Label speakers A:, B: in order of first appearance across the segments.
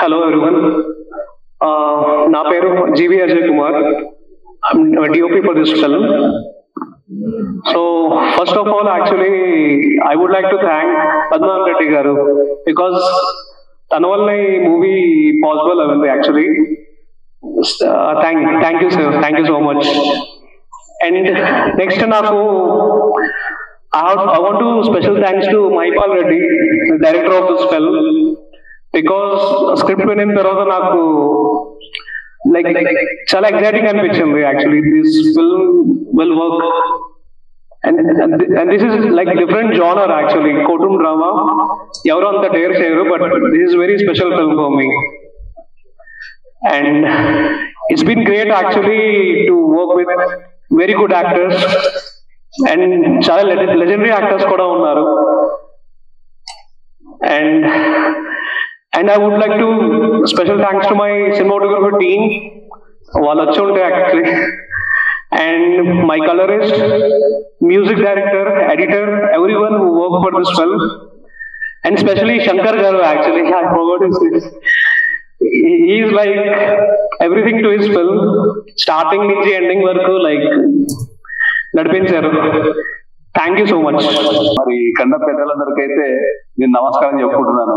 A: Hello everyone. నా పేరు జీవి Ajay Kumar. I'm a DOP for this film. So first of all, actually, I would like to thank Padmanabhan Reddy garu because తన వల్ల ఈ movie possible అయింది actually. Thank you sir, thank you so much. And next నాకు I want to special thanks to Mahipal Reddy, the director of this film, because script వినిన తర్వాత నాకు like చాలా exciting అనిపించింది. Actually this film will work and this is like different genre actually, courtroom drama. ఎవరు అంత dare చేయరు, but this is very special film for me. And it's been great actually to work with very good actors and చాలా legendary actors కూడా ఉన్నారు. And I would like to special thanks to my cinematographer team, వాళ్ళు వచ్చి ఉంటే actually, and my colorist, music director, editor, everyone who worked for this film, and especially Shankar garu. Actually, I forgot his name. He is like everything to his film, starting నుంచి ending వరకు like నడిపించారు. Thank you so much.
B: మరి కన్న పెద్దలందరికైతే నేను నమస్కారం చెప్పుకుంటున్నాను.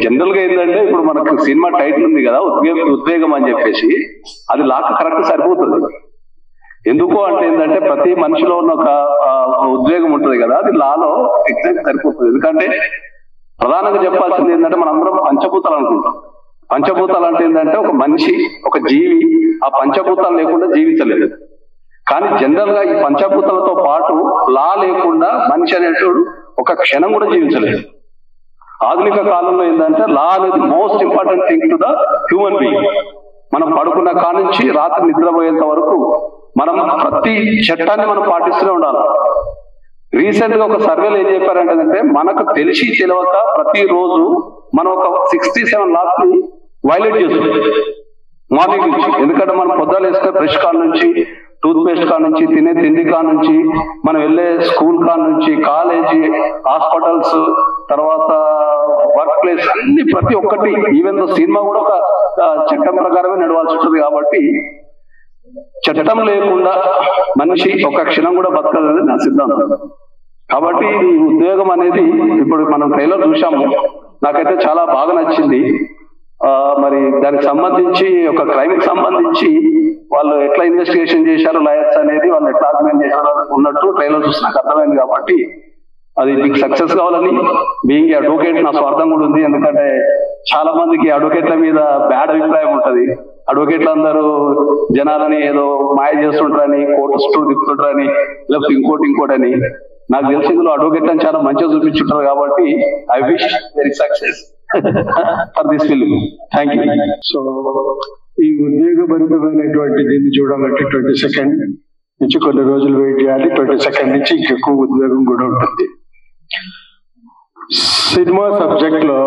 B: General గా ఏంటంటే ఇప్పుడు మనకు సినిమా టైటిల్ ఉంది కదా, ఉద్వేగం అని చెప్పేసి, అది లాక్ కరెక్ట్ సరిపోతుంది. ఎందుకు అంటే ఏంటంటే ప్రతి మనిషిలో ఉన్న ఒక ఉద్వేగం ఉంటుంది కదా, అది లాలో ఎగ్జాక్ట్ సరిపోతుంది. ఎందుకంటే ప్రధానంగా చెప్పాల్సింది ఏంటంటే మనందరం పంచభూతాలు అనుకుంటాం. పంచభూతాలు అంటే ఏంటంటే ఒక మనిషి, ఒక జీవి ఆ పంచభూతాలు లేకుండా జీవించలేదు. కానీ జనరల్ గా ఈ పంచభూతాలతో పాటు లా లేకుండా మనిషి అనేటోడు ఒక క్షణం కూడా జీవించలేదు. ఆధునిక కాలంలో ఏంటంటే లా అనేది most important thing to the human being. మనం పడుకున్న కాడ నుంచి రాత్రి నిద్రపోయేంత వరకు మనం ప్రతి చట్టాన్ని మనం పాటిస్తూనే ఉండాలి. రీసెంట్ గా ఒక సర్వేలో ఏం చెప్పారంటే మనకు తెలిసి తెలియక ప్రతిరోజు మనం ఒక 67 laws ని వైలేట్ చేస్తున్నాం మార్నింగ్ నుంచి. ఎందుకంటే మనం పొద్దున వేస్తే బ్రష్ కాడ నుంచి, టూత్ పేస్ట్ కాడ నుంచి, తినే తిండి కాడ నుంచి, మనం వెళ్ళే స్కూల్ కాడ నుంచి, కాలేజీ, హాస్పిటల్స్, తర్వాత వర్క్ ప్లేస్, అన్ని ప్రతి ఒక్కటి, ఈవెన్ సినిమా కూడా ఒక చట్టం ప్రకారమే నడవాల్సి ఉంటుంది. కాబట్టి చట్టం లేకుండా మనిషి ఒక క్షణం కూడా బతకలేదు నా సిద్ధాంతం. కాబట్టి ఈ ఉద్యోగం అనేది ఇప్పుడు మనం ట్రైలర్ చూసాము, నాకైతే చాలా బాగా నచ్చింది. మరి దానికి సంబంధించి ఒక క్రైమ్ కి సంబంధించి వాళ్ళు ఎట్లా ఇన్వెస్టిగేషన్ చేశారు లాయర్స్ అనేది, వాళ్ళు ఎట్లా ఆర్గ్యుమెంట్ చేశారు ఉన్నట్టు ట్రైలర్ చూసి నాకు అర్థమైంది. కాబట్టి అది మీకు సక్సెస్ కావాలని, బీయింగ్ అడ్వకేట్ నా స్వార్థం కూడా ఉంది. ఎందుకంటే చాలా మందికి అడ్వకేట్ల మీద బ్యాడ్ అభిప్రాయం ఉంటది. అడ్వకేట్లు అందరూ జనాలని ఏదో మాయ చేస్తుంటారని, కోర్టు చుట్టూ తిప్పుతుంటారని, లేకపోతే ఇంకోటి అని. నాకు తెలిసి ఇందులో అడ్వకేట్లను చాలా మంచిగా చూపించుంటారు. కాబట్టి I wish very success for this film. Thank you.
C: So ఈ ఉద్వేగభరితమైనటువంటి దీన్ని చూడాలంటే 22nd నుంచి కొన్ని రోజులు వెయిట్ చేయాలి. 22nd నుంచి ఇంకెక్కువ ఉద్వేగం కూడా ఉంటుంది. సినిమా సబ్జెక్ట్ లో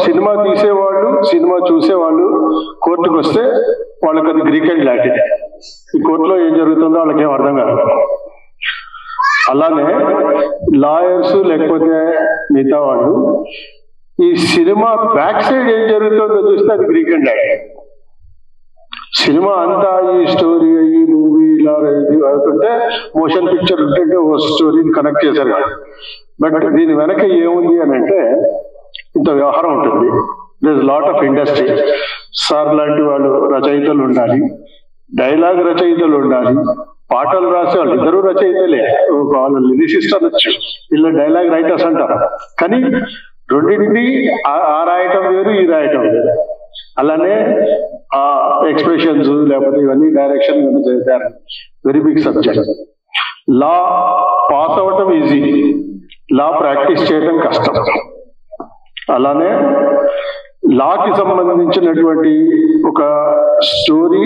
C: సినిమా తీసేవాళ్ళు, సినిమా చూసేవాళ్ళు కోర్టుకు వస్తే వాళ్ళకి అది గ్రీక్ అండ్ లాటిన్. ఈ కోర్టులో ఏం జరుగుతుందో వాళ్ళకి ఏం అర్థం కాదు. అలానే లాయర్స్ లేకపోతే మిగతా వాళ్ళు ఈ సినిమా బ్యాక్ సైడ్ ఏం జరుగుతుందో చూస్తే అది గ్రీక్ అండ్ లాటిన్. సినిమా అంతా ఈ స్టోరీ, ఈ మూవీ ఇలా అవుతుంటే మోషన్ పిక్చర్ ఉంటుంటే ఓ స్టోరీని కనెక్ట్ చేశారు. బట్ దీని వెనక ఏముంది అని అంటే ఇంత వ్యవహారం ఉంటుంది. There is lot of industry. Sir లాంటి వాళ్ళు రచయితలు ఉండాలి, డైలాగ్ రచయితలు ఉండాలి, పాటలు రాసే వాళ్ళు ఇద్దరు రచయితలే, వాళ్ళు లిరిసిస్ట్ అనొచ్చు, వీళ్ళ డైలాగ్ రైటర్స్ అంటారు. కానీ రెండింటినీ ఆ రాయటం వేరు, ఈ రాయటం వేరు. అలానే ఆ ఎక్స్ప్రెషన్స్ లేకపోతే ఇవన్నీ డైరెక్షన్ ఇవన్నీ చేశారు. Very big subject. Law pass అవ్వటం ఈజీ, లా ప్రాక్టీస్ చేయడం కష్టం. అలానే లాకి సంబంధించినటువంటి ఒక స్టోరీ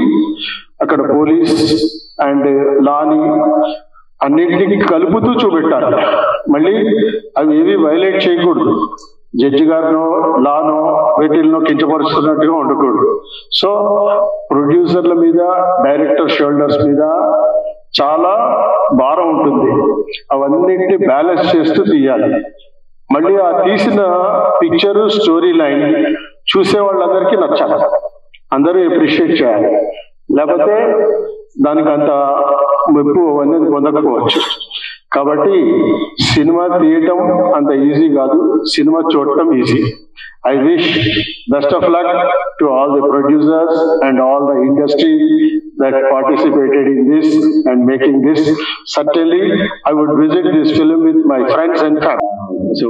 C: అక్కడ పోలీస్ అండ్ లాని అన్నింటినీ కలుపుతూ చూపెట్టాలి. మళ్ళీ అవి ఏవి వైలేట్ చేయకూడదు. జడ్జి గారినో లానో వీటిల్లో కించపరుస్తున్నట్టుగా ఉండకూడదు. సో ప్రొడ్యూసర్ల మీద, డైరెక్టర్ షోల్డర్స్ మీద చాలా భారం ఉంటుంది. అవన్నింటినీ బ్యాలెన్స్ చేస్తూ తీయాలి. మళ్ళీ ఆ తీసిన పిక్చరు స్టోరీ లైన్ చూసే వాళ్ళందరికీ నచ్చాలి, అందరూ అప్రిషియేట్ చేయాలి, లేకపోతే దానికి అంత మెప్పు అనేది పొందకపోవచ్చు. కాబట్టి సినిమా తీయటం అంత ఈజీ కాదు, సినిమా చూడటం easy. I wish best of luck to all the producers and all the industry that participated in this and making this. Certainly, I would visit this film with my friends and family.
D: So,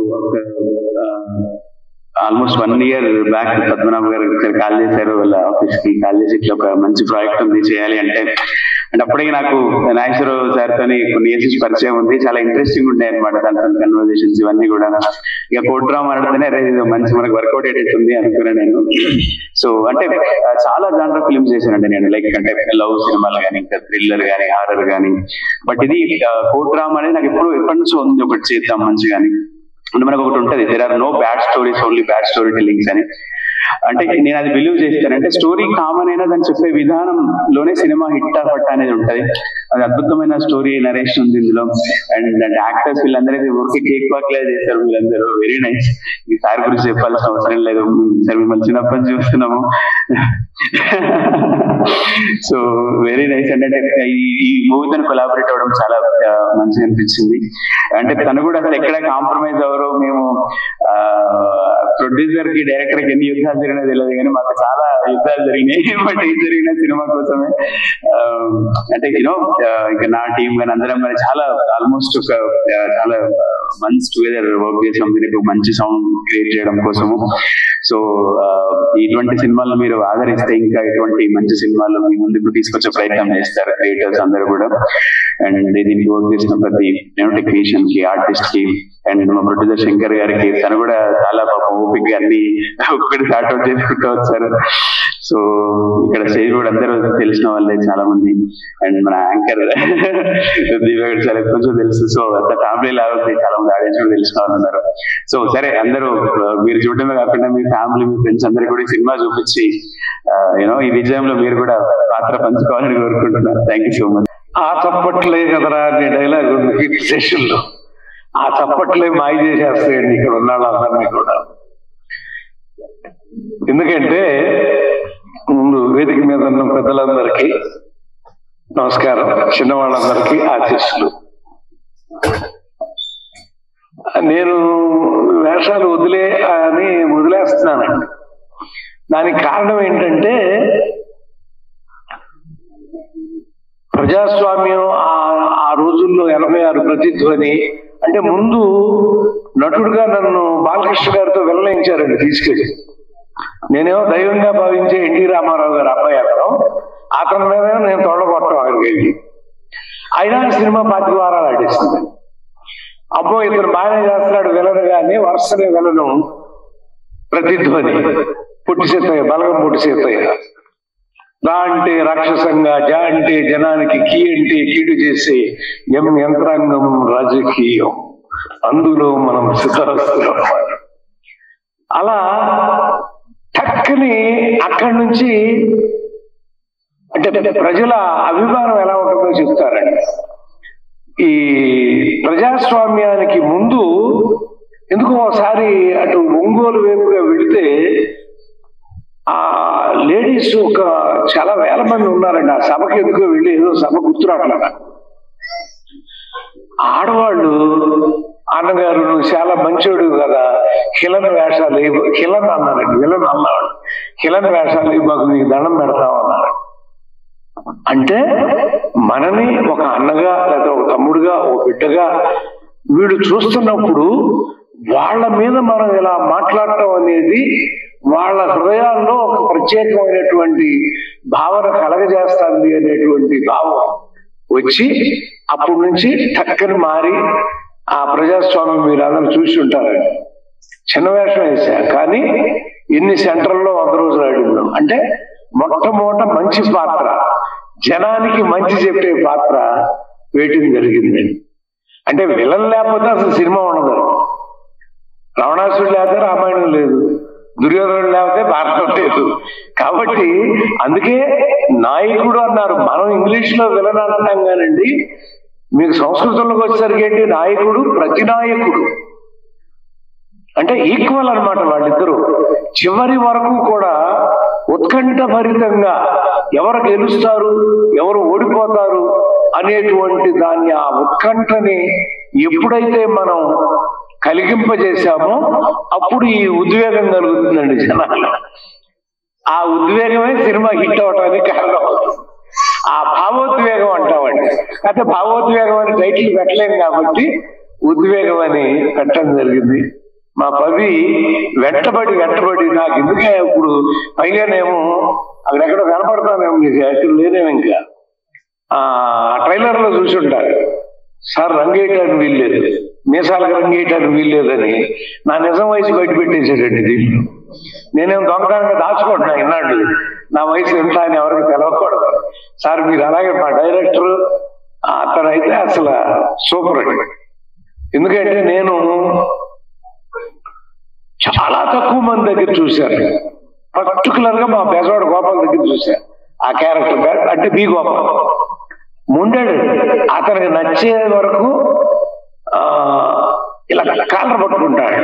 D: almost 1 year back Padmanabha గారు call చేశారు, వాళ్ళ office కి call చేసి ఇట్లా ఒక మంచి project ఉంది చేయాలి అంటే అప్పటికి నాకు నాగేశ్వరరావు సార్ తోని కొన్ని ఇయర్స్ పరిచయం ఉంది, చాలా ఇంట్రెస్టింగ్ ఉంటాయి అనమాట దాంతో కన్వర్జేషన్స్ ఇవన్నీ కూడా. ఇక కోర్ట్ డ్రామా ఆడితేనే మంచి మనకు వర్కౌట్ అయ్యేటుంది అనుకున్నాను నేను. సో అంటే చాలా జానర్ ఫిల్మ్స్ చేశానండి నేను, లైక్ అంటే లవ్ సినిమాలు కానీ, ఇంకా థ్రిల్లర్ కానీ, హారర్ కానీ. బట్ ఇది కోర్ట్ డ్రామా అనేది నాకు ఎప్పటి నుంచో ఉంది, ఒకటి చేద్దాం మంచి కానీ. అంటే మనకు ఒకటి ఉంటుంది, there are no bad stories, only bad story tellings అని. అంటే నేను అది బిలీవ్ చేస్తాను. అంటే స్టోరీ కామన్ అయినా దాన్ని చెప్పే విధానంలోనే సినిమా హిట్ పట్ట అనేది ఉంటుంది. అది అద్భుతమైన స్టోరీ నరేషన్ ఉంది ఇందులో. అండ్ యాక్టర్స్ వీళ్ళందరూ ఊరికి కేక్ వాక్లే చేశారు, వీళ్ళందరూ వెరీ నైస్. ఈ సార్ గురించి చెప్పాల్సిన అవసరం లేదు, సార్ మిమ్మల్ని చిన్నప్పటి నుంచి చూస్తున్నాము. So very nice. అంటే ఈ మూవీతో కొలాబరేట్ అవ్వడం చాలా మంచిగా అనిపించింది. అంటే తను కూడా అసలు ఎక్కడ కాంప్రమైజ్ అవ్వరు. మేము ప్రొడ్యూసర్ కి, డైరెక్టర్ కి ఎన్ని యుద్ధాలు జరిగినా తెలియదు, కానీ మాకు చాలా యుద్ధాలు జరిగినాయి. బట్ ఏం జరిగిన సినిమా కోసమే. అంటే యూనో ఇంకా నా టీం కానీ అందరం కానీ చాలా ఆల్మోస్ట్ ఒక చాలా మంత్స్ టుగెదర్ వర్క్ చేసాం దీనికి మంచి సౌండ్ క్రియేట్ చేయడం కోసము. సో ఇటువంటి సినిమాలు మీరు ఆదరిస్తే ఇంకా ఇటువంటి మంచి సినిమాలు మీ ముందుకు తీసుకొచ్చే ప్రయత్నం చేస్తారు క్రియేటర్స్ అందరూ కూడా. అండ్ దీనికి వర్క్ చేసిన ప్రతి టెక్నీషియన్ కి, ఆర్టిస్ట్ కి, అండ్ మా ప్రొడ్యూసర్ శంకర్ గారికి, తను కూడా చాలా పాపం ఓపిక అన్ని ఒక్కటి స్టార్ట్ అవుట్ చేసుకుంటూ వచ్చారు. సో ఇక్కడ స్టేజ్ కూడా అందరూ తెలిసిన వాళ్ళే చాలా మంది. అండ్ మన యాంకర్ దివ్య చాలా కొంచెం తెలుసు. సో అంత ఫ్యామిలీ లాగా చాలా మంది ఆడియన్స్ కూడా తెలిసిన వాళ్ళు ఉన్నారు. సో సరే, అందరూ మీరు చూడటమే కాకుండా మీ ఫ్యామిలీ, మీ ఫ్రెండ్స్ అందరూ కూడా ఈ సినిమా చూపించి ఈ విజయంలో మీరు కూడా పాత్ర పంచుకోవాలని కోరుకుంటున్నారు. Thank you so much.
C: ఆ చప్పట్లే కదరా అనే డైలాగ్ ఉంది హిట్ సెషన్లో. ఆ చప్పట్లే మాయ చేసేస్తాయండి ఇక్కడ ఉన్న వాళ్ళందరినీ కూడా. ఎందుకంటే ముందు వేదిక మీద ఉన్న పెద్దలందరికీ నమస్కారం, చిన్నవాళ్ళందరికీ ఆశీస్సులు. నేను వేషాలు వదిలేస్తున్నానండి. దానికి కారణం ఏంటంటే ప్రజాస్వామ్యం ఆ రోజుల్లో 86 ప్రతిధ్వని అంటే ముందు నటుడుగా నన్ను బాలకృష్ణ గారితో వెల్లయించారండి తీసుకెళ్ళి. నేనేమో దైవంగా భావించే ఎన్టీ రామారావు గారు అబ్బాయి అతని మీద నేను తోడగొట్టం అక్కడికి వెళ్ళి. అయినా సినిమా 5 వారాలు ఆడేస్తుంది. అబ్బో ఇతను బాగానే చేస్తున్నాడు విలను, కానీ వరుసనే విలను ప్రతిధ్వని పుట్టి సీతయ్య, బలగం పుట్టి సీతయ్య. రా అంటే రాక్షసంగా, జా అంటే జనానికి, కీ అంటే కీడు చేసే యంత్రాంగం రాజకీయం, అందులో మనం సిద్ధాస్తులం. అలా టక్కని అక్కడి నుంచి అంటే ప్రజల అభిమానం ఎలా ఉంటుందో చెప్తారండి. ఈ ప్రజాస్వామ్యానికి ముందు ఎందుకో ఒకసారి అటు ఒంగోలు వైపుగా వెళితే ఆ లేడీస్ ఒక చాలా వేల మంది ఉన్నారండి. ఆ సభకి ఎందుకో వెళ్ళి, ఏదో సభ గుర్తురాట్లా, ఆడవాళ్ళు అన్నగారు నువ్వు చాలా మంచోడు కదా, కిలన వేషాలు కిలన అన్నారండి, విలన్ అన్నాడు, కిలన వేషాలు మాకు నీకు దండం పెడతాం అన్నారు. అంటే మనని ఒక అన్నగా లేదా ఒక తమ్ముడుగా, ఒక బిడ్డగా వీడు చూస్తున్నప్పుడు వాళ్ళ మీద మనం ఇలా మాట్లాడటం అనేది వాళ్ళ హృదయాల్లో ఒక ప్రత్యేకమైనటువంటి భావన కలగజేస్తుంది అనేటువంటి భావం వచ్చి అప్పటి నుంచి టక్కని మారి ఆ ప్రజాస్వామ్యం మీరు అందరూ చూసి ఉంటారండి. చిన్న వేషం వేసా, కానీ ఎన్ని సెంటర్లో 100 రోజులు ఆడిందాం. అంటే మొట్టమొదట మంచి పాత్ర, జనానికి మంచి చెప్పే పాత్ర వేయటం జరిగిందండి. అంటే విలన్ లేకపోతే అసలు సినిమా ఉండదు. రావణాసుడు లేకపోతే రామాయణం లేదు, దుర్యోధనుడు లేకపోతే భారతం లేదు. కాబట్టి అందుకే నాయకుడు అన్నారు. మనం ఇంగ్లీష్ లో విలన్ అంటాం కానండి, మీకు సంస్కృతంలోకి వచ్చేసరికి ఏంటి నాయకుడు, ప్రతినాయకుడు. అంటే ఈక్వల్ అన్నమాట వాళ్ళిద్దరూ. చివరి వరకు కూడా ఉత్కంఠభరితంగా ఎవరు గెలుస్తారు, ఎవరు ఓడిపోతారు అనేటువంటి దాన్ని, ఆ ఉత్కంఠని ఎప్పుడైతే మనం కలిగింపజేశామో అప్పుడు ఈ ఉద్వేగం కలుగుతుందండి జనాలు. ఆ ఉద్వేగమే సినిమా హిట్ అవడానికి కారణం. ఆ భావోద్వేగం అంటామండి. అయితే భావోద్వేగం అని టైటిల్ పెట్టలేం కాబట్టి ఉద్వేగం అని పెట్టడం జరిగింది. మా పవి వెంటబడి నాకు ఎందుకే ఇప్పుడు పైగానేమో అక్కడెక్కడ కనపడతానేమో, మీకు ఎక్కడ లేనేమో ఇంకా ఆ ట్రైలర్ లో చూసి ఉంటారు, సార్ రంగేయటానికి వీల్లేదు, మీసాలకు రంగేయటానికి వీల్లేదని నా నిజం వయసు బయట పెట్టేసాడండి దీంట్లో. నేనేం దొంగతనంగా దాచుకుంటున్నా ఇన్నాళ్ళు నా వయసు ఎంత అని ఎవరికి తెలవకూడదు. సార్ మీరు అలాగే మా డైరెక్టర్ అతనైతే అసలు సూపర్ అండి. ఎందుకంటే నేను చాలా తక్కువ మంది దగ్గర చూశాను, పర్టికులర్ గా మా బెజవాడ గోపాల్ దగ్గర చూశాను. ఆ క్యారెక్టర్ అంటే బి గోపాల్ ముండాడు, అతనికి నచ్చే వరకు ఇలా కాలర్ పట్టుకుంటాడు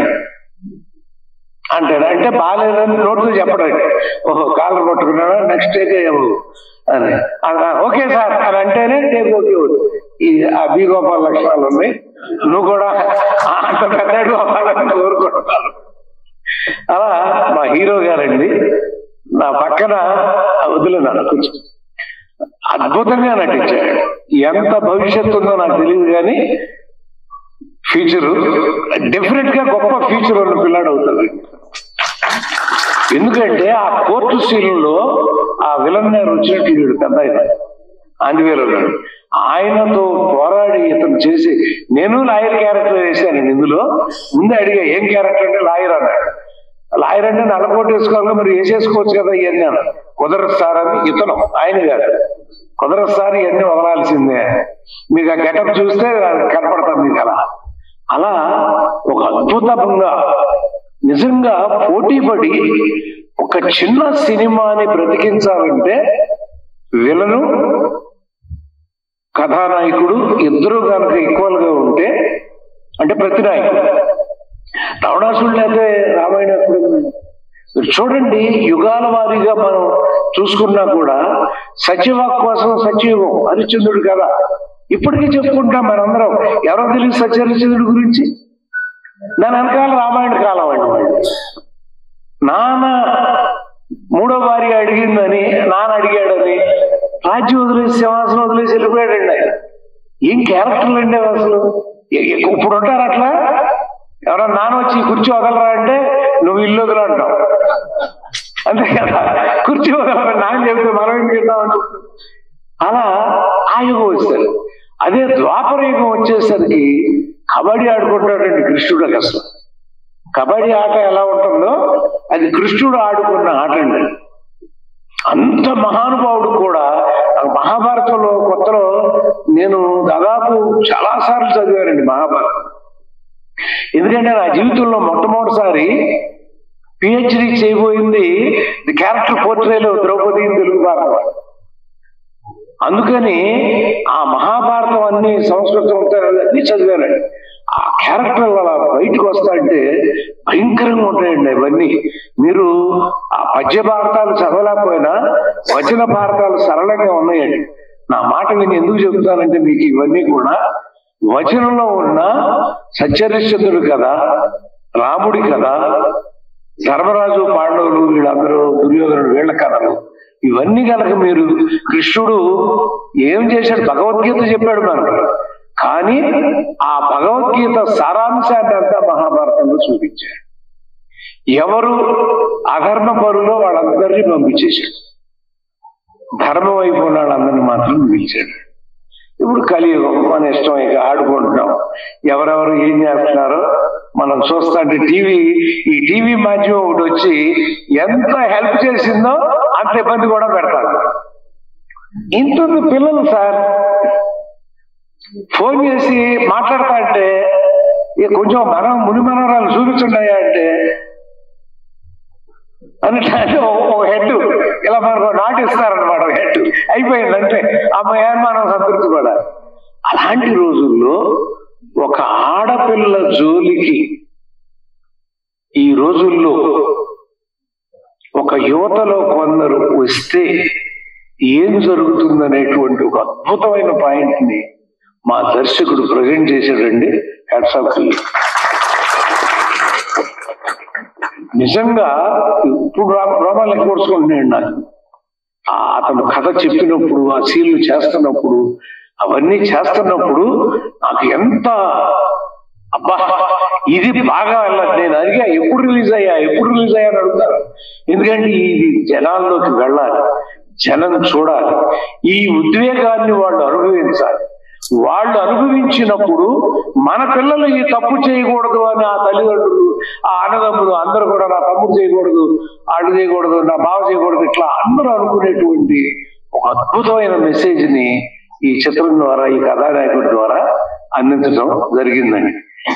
C: అంటాడు. అంటే బాగాలేదని నోటుతో చెప్పడండి, ఓహో కాలర్ పట్టుకున్నాడా నెక్స్ట్ అయితే అని ఓకే సార్ అని అంటేనే టేక్ ఓకే. ఈ ఆ బి గోపాల్ లక్షణాలు ఉన్నాయి, నువ్వు కూడా అంత పెద్దడు అవ్వాలని కోరుకుంటున్నాను. అలా మా హీరో గారండి నా పక్కన వదిలేనాడు, కొంచెం అద్భుతంగా నటించాడు. ఎంత భవిష్యత్తు ఉందో నాకు తెలియదు కానీ ఫ్యూచర్ డెఫినెట్ గా గొప్ప ఫ్యూచర్ ఉన్న పిల్లాడు అవుతాడు. ఎందుకంటే ఆ కోర్టు సీన్లో ఆ విలన్ గారు వచ్చినట్టు పెద్ద ఆయన ఆంజనేయులు గారు, ఆయనతో పోరాడి ఇతను చేసి, నేను లాయర్ క్యారెక్టర్ వేశాను ఇందులో. ముందే అడిగా ఏం క్యారెక్టర్ అంటే లాయర్ అన్నాడు. లాయర్ అంటే నల్లకోట వేసుకోవాలి, మరి వేసేసుకోవచ్చు కదా ఇవన్నీ అన్న. కుదరదు సార్ అని ఇతను, ఆయన గారు కుదరదు సార్ ఇవన్నీ వదలాల్సిందే, మీకు ఆ గెటప్ చూస్తే కనపడతాం మీకు. అలా ఒక అద్భుతంగా నిజంగా పోటీ పడి ఒక చిన్న సినిమాని బ్రతికించాలంటే విలను కథానాయకుడు ఇద్దరు కనుక ఈక్వల్ గా ఉంటే, అంటే ప్రతి నాయకుడు రావణాసురుడు అయితే రామాయణం చూడండి, యుగాల వారీగా మనం చూసుకున్నా కూడా సత్యవాక్ కోసం సత్యయుగం హరిశ్చంద్రుడు కదా ఇప్పటికీ చెప్పుకుంటాం మనందరం. ఎవరో తెలియదు సత్యహరిశ్చంద్రుడి గురించి. దాని వెనకాల రామాయణ కాలం అండి. నాన్న మూడో భార్య అడిగిందని, నాన్న అడిగాడని రాజ్యం వదిలేసి సింహాసనం వదిలేసి వెళ్ళిపోయాడండి ఆయన. ఏం క్యారెక్టర్లు అండి అసలు. ఇప్పుడు ఉంటారు అట్లా, ఎవరన్నా నాన్న వచ్చి కుర్చీ వదలరా అంటే నువ్వు ఇల్లు వదల అంటావు, అంతే కదా. కుర్చీ వదలరా నాన్న చెప్తే మనం ఏం తింటామంటాం. అలా ఆ యుగం వచ్చారు. అదే ద్వాపర యుగం వచ్చేసరికి కబడ్డీ ఆడుకుంటాడండి కృష్ణుడు. అసలు కబడ్డీ ఆట ఎలా ఉంటుందో అది కృష్ణుడు ఆడుకున్న ఆట అండి. అంత మహానుభావుడు కూడా. మహాభారతంలో కొత్తలో నేను దాదాపు చాలా సార్లు చదివానండి మహాభారతం. ఎందుకంటే నా జీవితంలో మొట్టమొదటిసారి పిహెచ్డి చేయబోయింది ది క్యారెక్టర్ పోర్ట్రేలో ద్రౌపది తెలుగు భారతం. అందుకని ఆ మహాభారతం అన్ని సంస్కృతం అన్ని చదివానండి. ఆ క్యారెక్టర్ అలా బయటకు వస్తాయంటే భయంకరంగా ఉంటాయండి అవన్నీ. మీరు ఆ పద్య భారతాలు చదవలేకపోయినా వచన భారతాలు సరళంగా ఉన్నాయండి. నా మాట నేను ఎందుకు చెబుతానంటే మీకు ఇవన్నీ కూడా వచనంలో ఉన్న సత్యహరిశ్చంద్రుడు కదా, రాముడి కదా, ధర్మరాజు పాండవులు వీళ్ళందరూ, దుర్యోధనుడు వీళ్ళ కథలు, ఇవన్నీ కనుక మీరు కృష్ణుడు ఏం చేశాడు, భగవద్గీత చెప్పాడు మనకు, కానీ ఆ భగవద్గీత సారాంశాన్ని అంతా మహాభారతంలో చూపించాడు. ఎవరు అధర్మ పరులో వాళ్ళందరినీ పంపించేశాడు, ధర్మం వైపు ఉన్న వాళ్ళందరినీ మాత్రం పిలిచాడు. ఇప్పుడు కలియుగం, మన ఇష్టం ఇక ఆడుకుంటున్నాం. ఎవరెవరు ఏం చేస్తున్నారో మనం చూస్తుంటే ఈ టీవీ మాధ్యమం ఒకటి వచ్చి ఎంత హెల్ప్ చేసిందో అంత ఇబ్బంది కూడా పెడతారు. ఇంత పిల్లలు సార్ ఫోన్ చేసి మాట్లాడతా అంటే కొంచెం మనం ముని మనవరాలు చూపించున్నాయా అంటే అంటే ఒక హెడ్ ఇలా మనకు నాటిస్తారనమాట. హెడ్ అయిపోయిందంటే అమ్మాయి మనం సంతృప్తి కూడా. అలాంటి రోజుల్లో ఒక ఆడపిల్ల జోలికి ఈ రోజుల్లో ఒక యువతలో కొందరు వస్తే ఏం జరుగుతుందనేటువంటి ఒక అద్భుతమైన పాయింట్ ని మా దర్శకుడు ప్రజెంట్ చేశాడండి. Hats off. నిజంగా ఇప్పుడు రోమాలు ఎక్కువ కొడుచుకుంటున్నాడు నాకు. అతను కథ చెప్పినప్పుడు, ఆ సీన్లు చేస్తున్నప్పుడు, అవన్నీ చేస్తున్నప్పుడు నాకు ఎంత అబ్బా ఇది బాగా వెళ్ళదు. నేను అడిగా ఎప్పుడు రిలీజ్ అయ్యా అని అడుగుతాను. ఎందుకంటే ఇది జనాల్లోకి వెళ్ళాలి, జనం చూడాలి, ఈ ఉద్వేగాన్ని వాళ్ళు అనుభవించాలి. వాళ్ళు అనుభవించినప్పుడు మన పిల్లలు ఈ తప్పు చేయకూడదు అని ఆ తల్లిదండ్రులు, ఆ అన్నదమ్ములు అందరూ కూడా నా తమ్ముడు చేయకూడదు, ఆడు చేయకూడదు, నా బావ చేయకూడదు, ఇట్లా అందరూ అనుకునేటువంటి ఒక అద్భుతమైన మెసేజ్ ని ఈ చిత్రం ద్వారా, ఈ కథానాయకుడి ద్వారా అందించడం జరిగిందండి.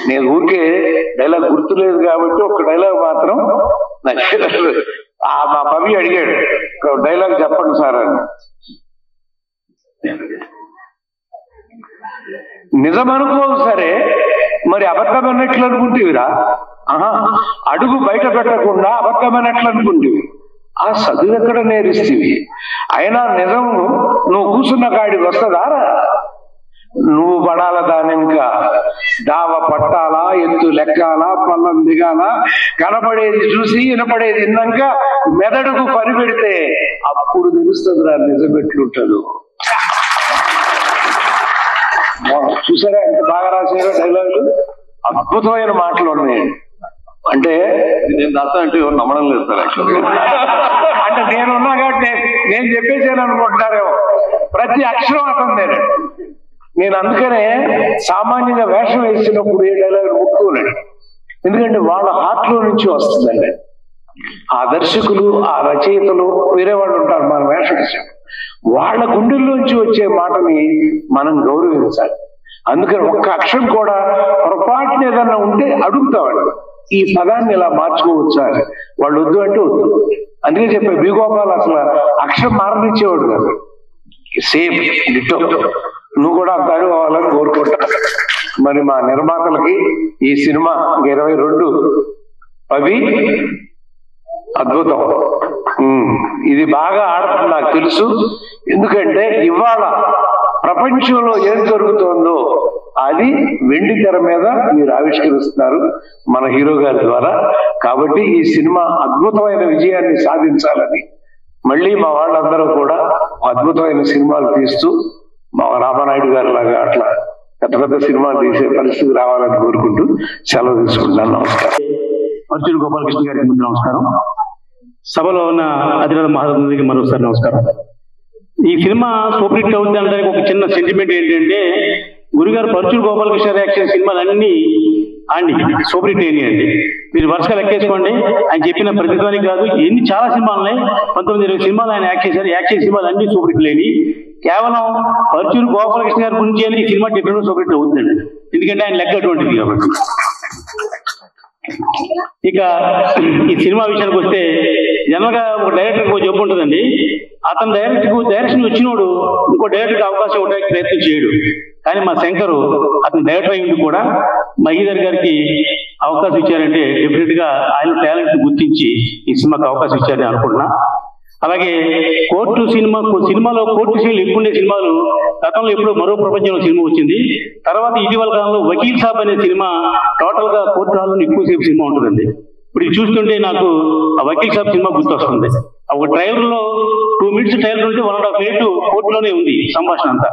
C: నేను ఊరికే డైలాగ్ గుర్తులేదు కాబట్టి ఒక డైలాగ్ మాత్రం మా పవి అడిగాడు, డైలాగ్ చెప్పండి సార్ అని. నిజం అనుకోవు సరే, మరి అబద్ధం అన్నట్లు అనుకుంటేవిరా, అడుగు బయట పెట్టకుండా అబద్ధం అన్నట్లు అనుకుంటేవి. ఆ చదువు ఎక్కడ నేర్పిస్తేవి? అయినా నిజం నువ్వు కూర్చున్న కాడికి వస్తుందా? నువ్వు పడాల దాని ఇంకా డావ పట్టాలా, ఎత్తు లెక్కాలా, పల్లం దిగాలా, కనపడేది చూసి వినపడేది విన్నాక మెదడుకు పని పెడితే అప్పుడు తెలుస్తుంది రా నిజం ఎట్లుంటదు. చూసారా ఎంత బాగా రాశారో డైలాగులు, అద్భుతమైన మాటలు ఉన్నాయండి. అంటే
B: నేను దాస్తా అంటే నమ్మడం లేదు సార్. యాక్చువల్గా
C: అంటే నేనున్నా కాబట్టి నేను చెప్పేసాను అనుకుంటున్నారేమో. ప్రతి అక్షరం అతను నేను అందుకనే సామాన్యంగా వేషం వేసినప్పుడు ఏ డైలాగ్ ముట్టుకోలేడు. ఎందుకంటే వాళ్ళ హార్ట్ లో నుంచి వస్తుందండి. ఆ దర్శకులు, ఆ రచయితలు, వేరే వాళ్ళు ఉంటారు మన వేషం వేసాం, వాళ్ళ గుండెల్లోంచి వచ్చే మాటని మనం గౌరవించాలి. అందుకని ఒక్క అక్షరం కూడా పొరపాటున ఏదన్నా ఉంటే అడుగుతావాడు, ఈ పదాన్ని ఇలా మార్చుకోవచ్చా అని. వాళ్ళు వద్దు అంటే వద్దు. అందుకే చెప్పే బీగోపాల్ అసలు అక్షరం మారనిచ్చేవాడు కాదు. సేమ్ డిటో నువ్వు కూడా అంత అనుకోవాలని కోరుకుంటా. మరి మా నిర్మాతలకి ఈ సినిమా 22 అవి అద్భుతం. ఇది బాగా ఆడుతుంది నాకు తెలుసు. ఎందుకంటే ఇవాళ ప్రపంచంలో ఏం జరుగుతుందో అది వెండి తెర మీద మీరు ఆవిష్కరిస్తున్నారు మన హీరో గారి ద్వారా. కాబట్టి ఈ సినిమా అద్భుతమైన విజయాన్ని సాధించాలని, మళ్ళీ మా వాళ్ళందరూ కూడా అద్భుతమైన సినిమాలు తీస్తూ మా రామానాయుడు గారి లాగా అట్లా పెద్ద పెద్ద సినిమాలు తీసే పరిస్థితి రావాలని కోరుకుంటూ సెలవు తీసుకుంటున్నాను. నమస్కారం.
E: అర్జున్ గోపాలకృష్ణ గారికి ముందు నమస్కారం. సభలో ఉన్న అధిరాధ మహారాజుకి మరోసారి నమస్కారం. ఈ సినిమా సూపర్ హిట్ అవుతుంది అనడానికి ఒక చిన్న సెంటిమెంట్ ఏంటంటే, గురుగారు పరుచూరు గోపాలకృష్ణ యాక్షన్ సినిమాలన్నీ అండి సూపర్ హిట్ అయినాయండి. మీరు వరుసగా లెక్కేసుకోండి, ఆయన చెప్పిన ప్రతిధ్వని కాదు, ఎన్ని చాలా సినిమాలు ఉన్నాయి, 19-20 సినిమాలు ఆయన యాక్ట్ చేశారు. యాక్షన్ సినిమాలు అన్ని సూపర్ హిట్లు అయినాయి. కేవలం పరుచూరు గోపాలకృష్ణ గారి గురించి ఈ సినిమా డెఫినెట్ సూపర్ హిట్ అవుతుందండి, ఎందుకంటే ఆయన లెక్క అటువంటిది కాబట్టి. ఇక ఈ సినిమా విషయానికి వస్తే, జనరల్గా ఒక డైరెక్టర్కి ఒక జబ్బు ఉంటుందండి. అతను డైరెక్షన్ వచ్చినోడు ఇంకో డైరెక్టర్కి అవకాశం ఉండడానికి ప్రయత్నం చేయడు. కానీ మా శంకరు అతను డైరెక్టర్ అయ్యింది కూడా మహీధర్ గారికి అవకాశం ఇచ్చారంటే డెఫినెట్ గా ఆయన టాలెంట్ గుర్తించి ఈ సినిమాకి అవకాశం ఇచ్చారని అనుకుంటున్నా. అలాగే సినిమాలో కోర్టు సీన్లు ఎక్కువ ఉండే సినిమాలు గతంలో ఎప్పుడో మరో ప్రపంచంలో సినిమా వచ్చింది. తర్వాత ఇటీవల కాలంలో వకీల్ సాబ్ అనే సినిమా టోటల్ గా కోర్టు హాల్లో ఎక్కువసేపు సినిమా ఉంటుందండి. ఇప్పుడు ఇది చూస్తుంటే నాకు ఆ వకీల్ సాబ్ సినిమా గుర్తొస్తుంది. ఒక ట్రైలర్ లో 2 minutes ట్రైలర్ ఉంటే 1.5 minute కోర్టులోనే ఉంది సంభాషణ అంతా.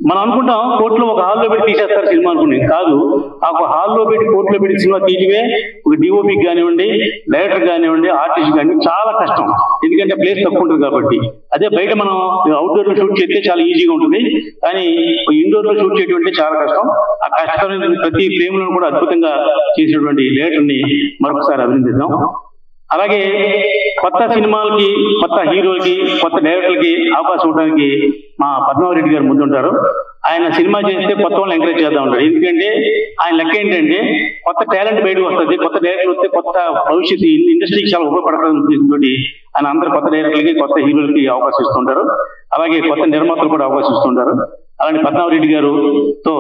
E: మనం అనుకుంటాం కోర్టులో ఒక హాల్లో పెట్టి తీసేస్తారు సినిమా అనుకుని, కాదు. ఆ ఒక హాల్లో పెట్టి కోర్టులో పెట్టి సినిమా తీయడమే ఒక డిఓపికి కానివ్వండి, డైరెక్టర్ కానివ్వండి, ఆర్టిస్ట్ కానీ చాలా కష్టం. ఎందుకంటే ప్లేస్ తక్కువ ఉంటుంది కాబట్టి. అదే బయట మనం అవుట్డోర్ లో షూట్ చేస్తే చాలా ఈజీగా ఉంటుంది, కానీ ఇండోర్ లో షూట్ చేయడం అంటే చాలా కష్టం. ఆ కష్టమైన ప్రతి ఫ్రేమ్ లో కూడా అద్భుతంగా చేసినటువంటి డైరెక్టర్ ని మరొకసారి అభినందిద్దాం. అలాగే కొత్త సినిమాలకి, కొత్త హీరోలకి, కొత్త డైరెక్టర్లకి అవకాశం ఇవ్వడానికి మా పద్మావరెడ్డి గారు ముందుంటారు. ఆయన సినిమా చేస్తే కొత్త వాళ్ళని ఎంకరేజ్ చేద్దాం ఉంటారు. ఎందుకంటే ఆయన లెక్క ఏంటంటే కొత్త టాలెంట్ బయటకు వస్తుంది, కొత్త డైరెక్టర్ వస్తే కొత్త భవిష్యత్తు ఇండస్ట్రీకి చాలా ఉపయోగపడుతుంది. ఆయన అందరు కొత్త డైరెక్టర్లకి, కొత్త హీరోలకి అవకాశం ఇస్తుంటారు. అలాగే కొత్త నిర్మాతలు కూడా అవకాశం ఇస్తుంటారు. అలాంటి పద్మావరెడ్డి గారుతో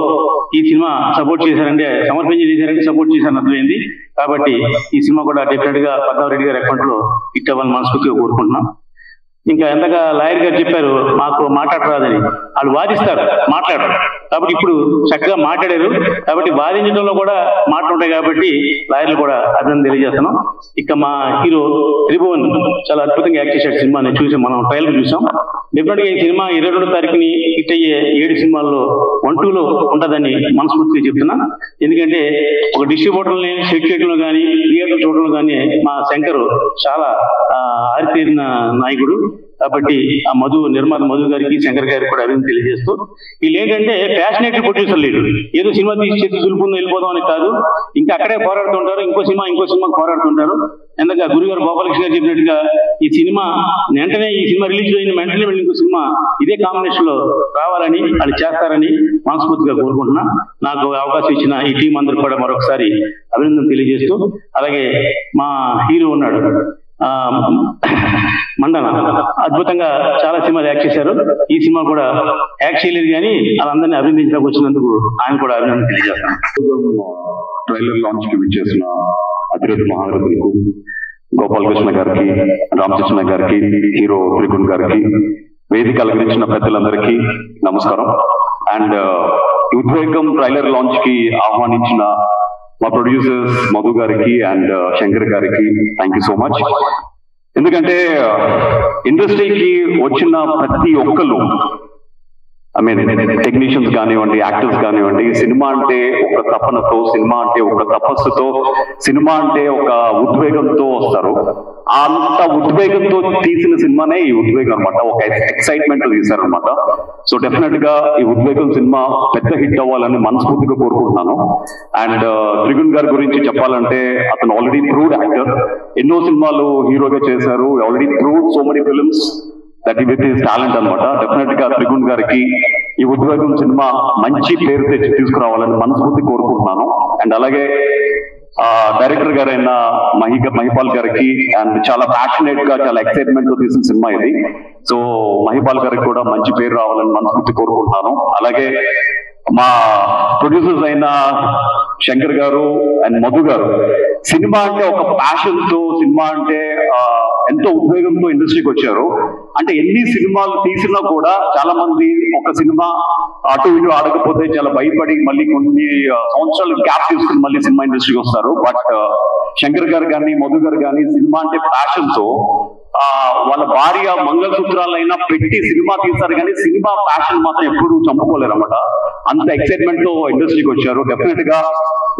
E: ఈ సినిమా సపోర్ట్ చేశారంటే సమర్పించి చేశారంటే సపోర్ట్ చేశారని అర్థమైంది. కాబట్టి ఈ సినిమా కూడా డెఫినెట్ గా పద్మావరెడ్డి గారి అకౌంట్ లో హిట్ అవ్వాలని మనస్ఫూర్తిగా కోరుకుంటున్నాం. ఇంకా ఎంతగా లాయర్ గారు చెప్పారు మాకు మాట్లాడరాదని, వాళ్ళు వాదిస్తారు మాట్లాడరు. కాబట్టి ఇప్పుడు చక్కగా మాట్లాడారు కాబట్టి వాదించడంలో కూడా మాట్లాడుంటాయి కాబట్టి లాయర్లు కూడా అర్థం తెలియజేస్తున్నాం. ఇక మా హీరో త్రిభువన్ చాలా అద్భుతంగా యాక్ట్ చేశాడు. సినిమా నేను చూసాం, మనం ట్రైలర్ చూసాం. డెఫినెట్ గా ఈ సినిమా 22వ తారీఖుని హిట్ అయ్యే 7 సినిమాల్లో 1, 2లో ఉంటుందని మనస్ఫూర్తిగా చెప్తున్నా. ఎందుకంటే ఒక డిస్ట్రిబ్యూటర్ని సెట్ చేయడంలో కానీ థియేటర్ చూడడంలో కానీ మా శంకర్ చాలా ఆరితేరిన నాయకుడు. కాబట్టి ఆ నిర్మాత మధు గారికి శంకర్ గారికి కూడా అభివృద్ధి తెలియజేస్తూ, వీళ్ళు ఏంటంటే ప్యాషనేట్ ప్రొడ్యూసర్ లేడు, ఏదో సినిమా తీసి చేసి దులుపుందో వెళ్ళిపోదాం అని కాదు, ఇంకా అక్కడే పోరాడుతుంటారు, ఇంకో సినిమా పోరాడుతుంటారు. ఎందుకంటే గురుగారు గోపాలకృష్ణ గారు చెప్పినట్టుగా ఈ సినిమా వెంటనే ఈ సినిమా రిలీజ్ అయిన వెంటనే వెళ్ళి ఇంకో సినిమా ఇదే కాంబినేషన్ లో రావాలని వాళ్ళు చేస్తారని మనస్ఫూర్తిగా కోరుకుంటున్నా. నాకు అవకాశం ఇచ్చిన ఈ టీం అందరూ కూడా మరొకసారి అభినందన తెలియజేస్తూ, అలాగే మా హీరో ఉన్నాడు మండన, అద్భుతంగా చాలా సినిమాలు యాక్ట్ చేశారు. ఈ సినిమా కూడా యాక్ట్ చేయలేదు కానీ వాళ్ళందరినీ అభినందించడానికి వచ్చినందుకు ఆయన కూడా అభినందన తెలియజేస్తాను.
B: ట్రైలర్ లాంచ్ కి విచ్చేసిన అతిరథి మహారథులకు, గోపాలకృష్ణ గారికి, రామకృష్ణ గారికి, హీరో త్రిగుణ్ గారికి, వేదిక అలంకరించిన పెద్దలందరికీ నమస్కారం. అండ్ ఉద్వేగం ట్రైలర్ లాంచ్ కి ఆహ్వానించిన మా ప్రొడ్యూసర్స్ మధు గారికి అండ్ శంకర్ గారికి థ్యాంక్ యూ సో మచ్. ఎందుకంటే ఇండస్ట్రీకి వచ్చిన ప్రతి ఒక్కరు, ఐ మీన్ టెక్నీషియన్స్ కానివ్వండి, యాక్టర్స్ కానివ్వండి, సినిమా అంటే ఒక తపనతో, సినిమా అంటే ఒక తపస్సుతో, సినిమా అంటే ఒక ఉద్వేగంతో వస్తారు. అంత ఉద్వేగంతో తీసిన సినిమానే ఈ ఉద్వేగం అనమాట, ఒక ఎక్సైట్మెంట్ తీశారనమాట. సో డెఫినెట్ గా ఈ ఉద్వేగం సినిమా పెద్ద హిట్ అవ్వాలని మనస్ఫూర్తిగా కోరుకుంటున్నాను. అండ్ త్రిగుణ్ గారి గురించి చెప్పాలంటే అతను ఆల్రెడీ ప్రూవ్డ్ యాక్టర్, ఎన్నో సినిమాలు హీరోగా చేశారు, already proved so many films that with his talent అనమాట. డెఫినెట్ గా త్రిగుణ్ గారికి ఈ ఉద్వేగం సినిమా మంచి పేరు తెచ్చి తీసుకురావాలని మనస్ఫూర్తి కోరుకుంటున్నాను. అండ్ అలాగే డైరెక్టర్ గారైన మహిపాల్ గారికి అండ్ చాలా ప్యాషనేట్ గా, చాలా ఎక్సైట్మెంట్ తో తీసిన సినిమా ఇది. సో మహిపాల్ గారికి కూడా మంచి పేరు రావాలని మనస్ఫూర్తి కోరుకుంటున్నాను. అలాగే మా ప్రొడ్యూసర్స్ అయిన శంకర్ గారు అండ్ మధు గారు సినిమా అంటే ఒక ప్యాషన్ తో, సినిమా అంటే ఎంతో ఉద్వేగంతో ఇండస్ట్రీకి వచ్చారు. అంటే ఎన్ని సినిమాలు తీసినా కూడా చాలా మంది ఒక సినిమా అటు ఇటు ఆడకపోతే చాలా భయపడి మళ్ళీ కొన్ని సంవత్సరాలు గ్యాప్ తీసుకుని మళ్ళీ సినిమా ఇండస్ట్రీకి వస్తారు. బట్ శంకర్ గారు కానీ మధు గారు కానీ సినిమా అంటే ప్యాషన్ తో వాళ్ళ భార్య మంగళసూత్రాలైనా పెట్టి సినిమా తీస్తారు కానీ సినిమా ప్యాషన్ మాత్రం ఎప్పుడు చంపుకోలేరు అనమాట. అంత ఎక్సైట్మెంట్ తో ఇండస్ట్రీకి వచ్చారు. డెఫినెట్ గా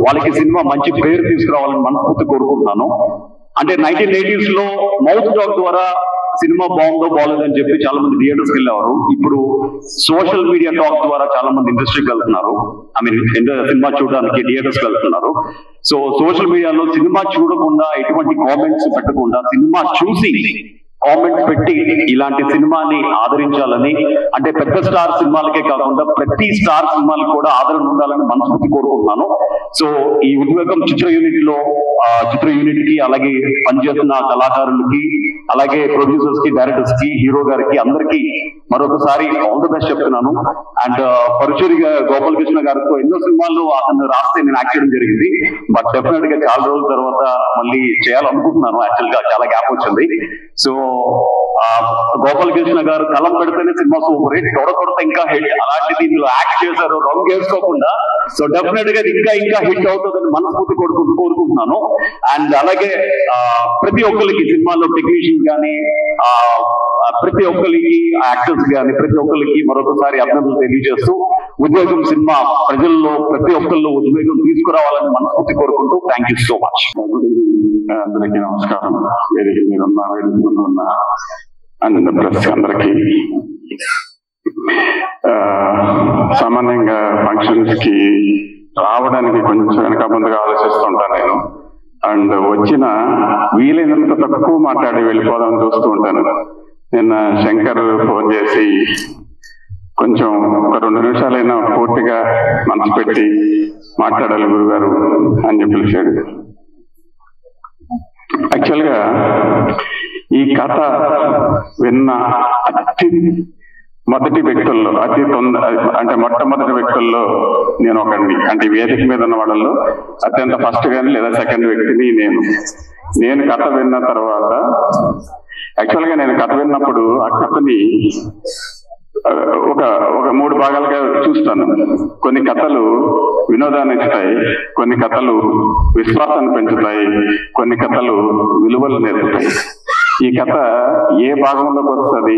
B: వాళ్ళకి సినిమా మంచి పేరు తీసుకురావాలని మనస్ఫూర్తి కోరుకుంటున్నాను. అంటే 1980s లో మౌత్ టాక్ ద్వారా సినిమా బాగుందో బాగోలేదని చెప్పి చాలా మంది థియేటర్స్ కి వెళ్ళేవారు. ఇప్పుడు సోషల్ మీడియా టాక్ ద్వారా చాలా మంది ఇండస్ట్రీకి వెళ్తున్నారు, ఐ మీన్ సినిమా చూడడానికి థియేటర్స్ కి వెళ్తున్నారు. సో సోషల్ మీడియాలో సినిమా చూడకుండా, ఎటువంటి కామెంట్స్ పెట్టకుండా, సినిమా చూసి కామెంట్స్ పెట్టి ఇలాంటి సినిమాని ఆదరించాలని, అంటే పెద్ద స్టార్ సినిమాలకే కాకుండా ప్రతి స్టార్ సినిమాలకు కూడా ఆదరణ ఉండాలని మనస్ఫూర్తి కోరుకుంటున్నాను. సో ఈ ఉద్వేగం చిత్ర యూనిట్ కి, అలాగే పనిచేస్తున్న కళాకారులకి, అలాగే ప్రొడ్యూసర్స్ కి, డైరెక్టర్స్ కి, హీరో గారికి అందరికీ మరొకసారి ఆల్ ది బెస్ట్ చెప్తున్నాను. అండ్ పరుచూరి గోపాలకృష్ణ గారితో ఎన్నో సినిమాల్లో అతను రాస్తే నేను యాక్ట్ చేయడం జరిగింది. బట్ డెఫినెట్ గా చాలా రోజుల తర్వాత మళ్ళీ చేయాలనుకుంటున్నాను. యాక్చువల్ గా చాలా గ్యాప్ వచ్చింది. సో గోపాలకృష్ణ గారు కలం పెడితేనే సినిమా సూపర్ హిట్, కొడత ఇంకా హిట్, అలాంటి దీనిలో యాక్ట్ చేశారు రంగు వేసుకోకుండా. సో డెఫినెట్ గా ఇంకా హిట్ అవుతుందని మనస్ఫూర్తి కోరుకుంటున్నాను. అండ్ అలాగే ప్రతి ఒక్కరికి సినిమాలో టెక్నీషియన్స్ కానీ, ప్రతి ఒక్కరికి యాక్టర్స్ కానీ, ప్రతి ఒక్కరికి మరొకసారి అభినందనలు తెలియజేస్తూ ఉద్వేగం సినిమా ప్రజల్లో ప్రతి ఒక్కరిలో ఉద్వేగం తీసుకురావాలని మనస్ఫూర్తి కోరుకుంటూ థ్యాంక్ యూ సో మచ్.
F: అందరికీ నమస్కారం. వేదిక మీద ఉన్న అండ్ ప్రెస్ అందరికీ. సామాన్యంగా ఫంక్షన్స్ కి రావడానికి కొంచెం వెనక ముందుగా ఆలోచిస్తుంటాను నేను. అండ్ వచ్చిన వీలైనంత తక్కువ మాట్లాడి వెళ్ళిపోదామని చూస్తూ ఉంటాను. నిన్న శంకర్ ఫోన్ చేసి కొంచెం ఒక 2 నిమిషాలైనా పూర్తిగా మనసు పెట్టి మాట్లాడాలి గురుగారు అని చెప్పి పిలిచాడు. యాక్చువల్గా ఈ కథ విన్న మొదటి వ్యక్తుల్లో అంటే మొట్టమొదటి వ్యక్తుల్లో నేను ఒకరిని, అంటే వేదిక మీద ఉన్న వాళ్ళల్లో అత్యంత ఫస్ట్ గాని లేదా సెకండ్ వ్యక్తిని నేను కథ విన్న తర్వాత, యాక్చువల్ గా నేను కథ విన్నప్పుడు ఆ కథని ఒక 3 భాగాలుగా చూస్తాను. కొన్ని కథలు వినోదాన్ని ఇస్తాయి, కొన్ని కథలు విశ్వాసాన్ని పెంచుతాయి, కొన్ని కథలు విలువలు నేర్పుతాయి. ఈ కథ ఏ భాగంలోకి వస్తుంది,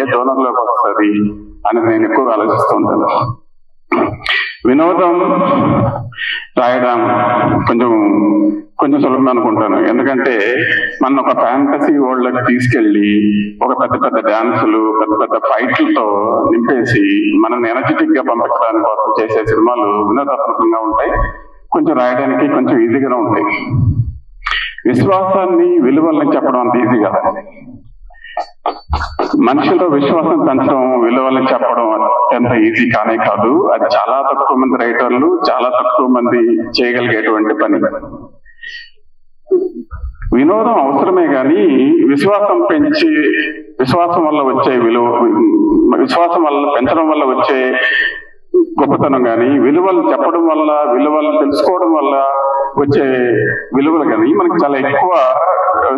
F: ఏ జోనర్లోకి వస్తుంది అని నేను ఎక్కువగా ఆలోచిస్తూ ఉంటాను. వినోదం రాయడం కొంచెం సులభం అనుకుంటాను. ఎందుకంటే మనం ఒక ఫ్యాంటసీ వరల్డ్ లోకి తీసుకెళ్లి ఒక పెద్ద డాన్సులు, పెద్ద ఫైట్లతో నింపేసి మనల్ని ఎనర్జెటిక్ గా పంపించడానికి కోసం చేసే సినిమాలు వినోదాత్మకంగా ఉంటాయి, కొంచెం రాయడానికి కొంచెం ఈజీగానే ఉంటాయి. విశ్వాసాన్ని, విలువల్ని చెప్పడం అంత ఈజీగా, మనిషిలో విశ్వాసం పెంచడం, విలువల్ని చెప్పడం ఎంత ఈజీ కానే కాదు. అది చాలా తక్కువ మంది రైటర్లు, చాలా తక్కువ మంది చేయగలిగేటువంటి పని. వినోదం అవసరమే కానీ విశ్వాసం వల్ల వచ్చే విలువ, విశ్వాసం వల్ల పెంచడం వల్ల వచ్చే గొప్పతనం కానీ, విలువలు చెప్పడం వల్ల, విలువలు తెలుసుకోవడం వల్ల వచ్చే విలువలు కానీ మనకి చాలా ఎక్కువ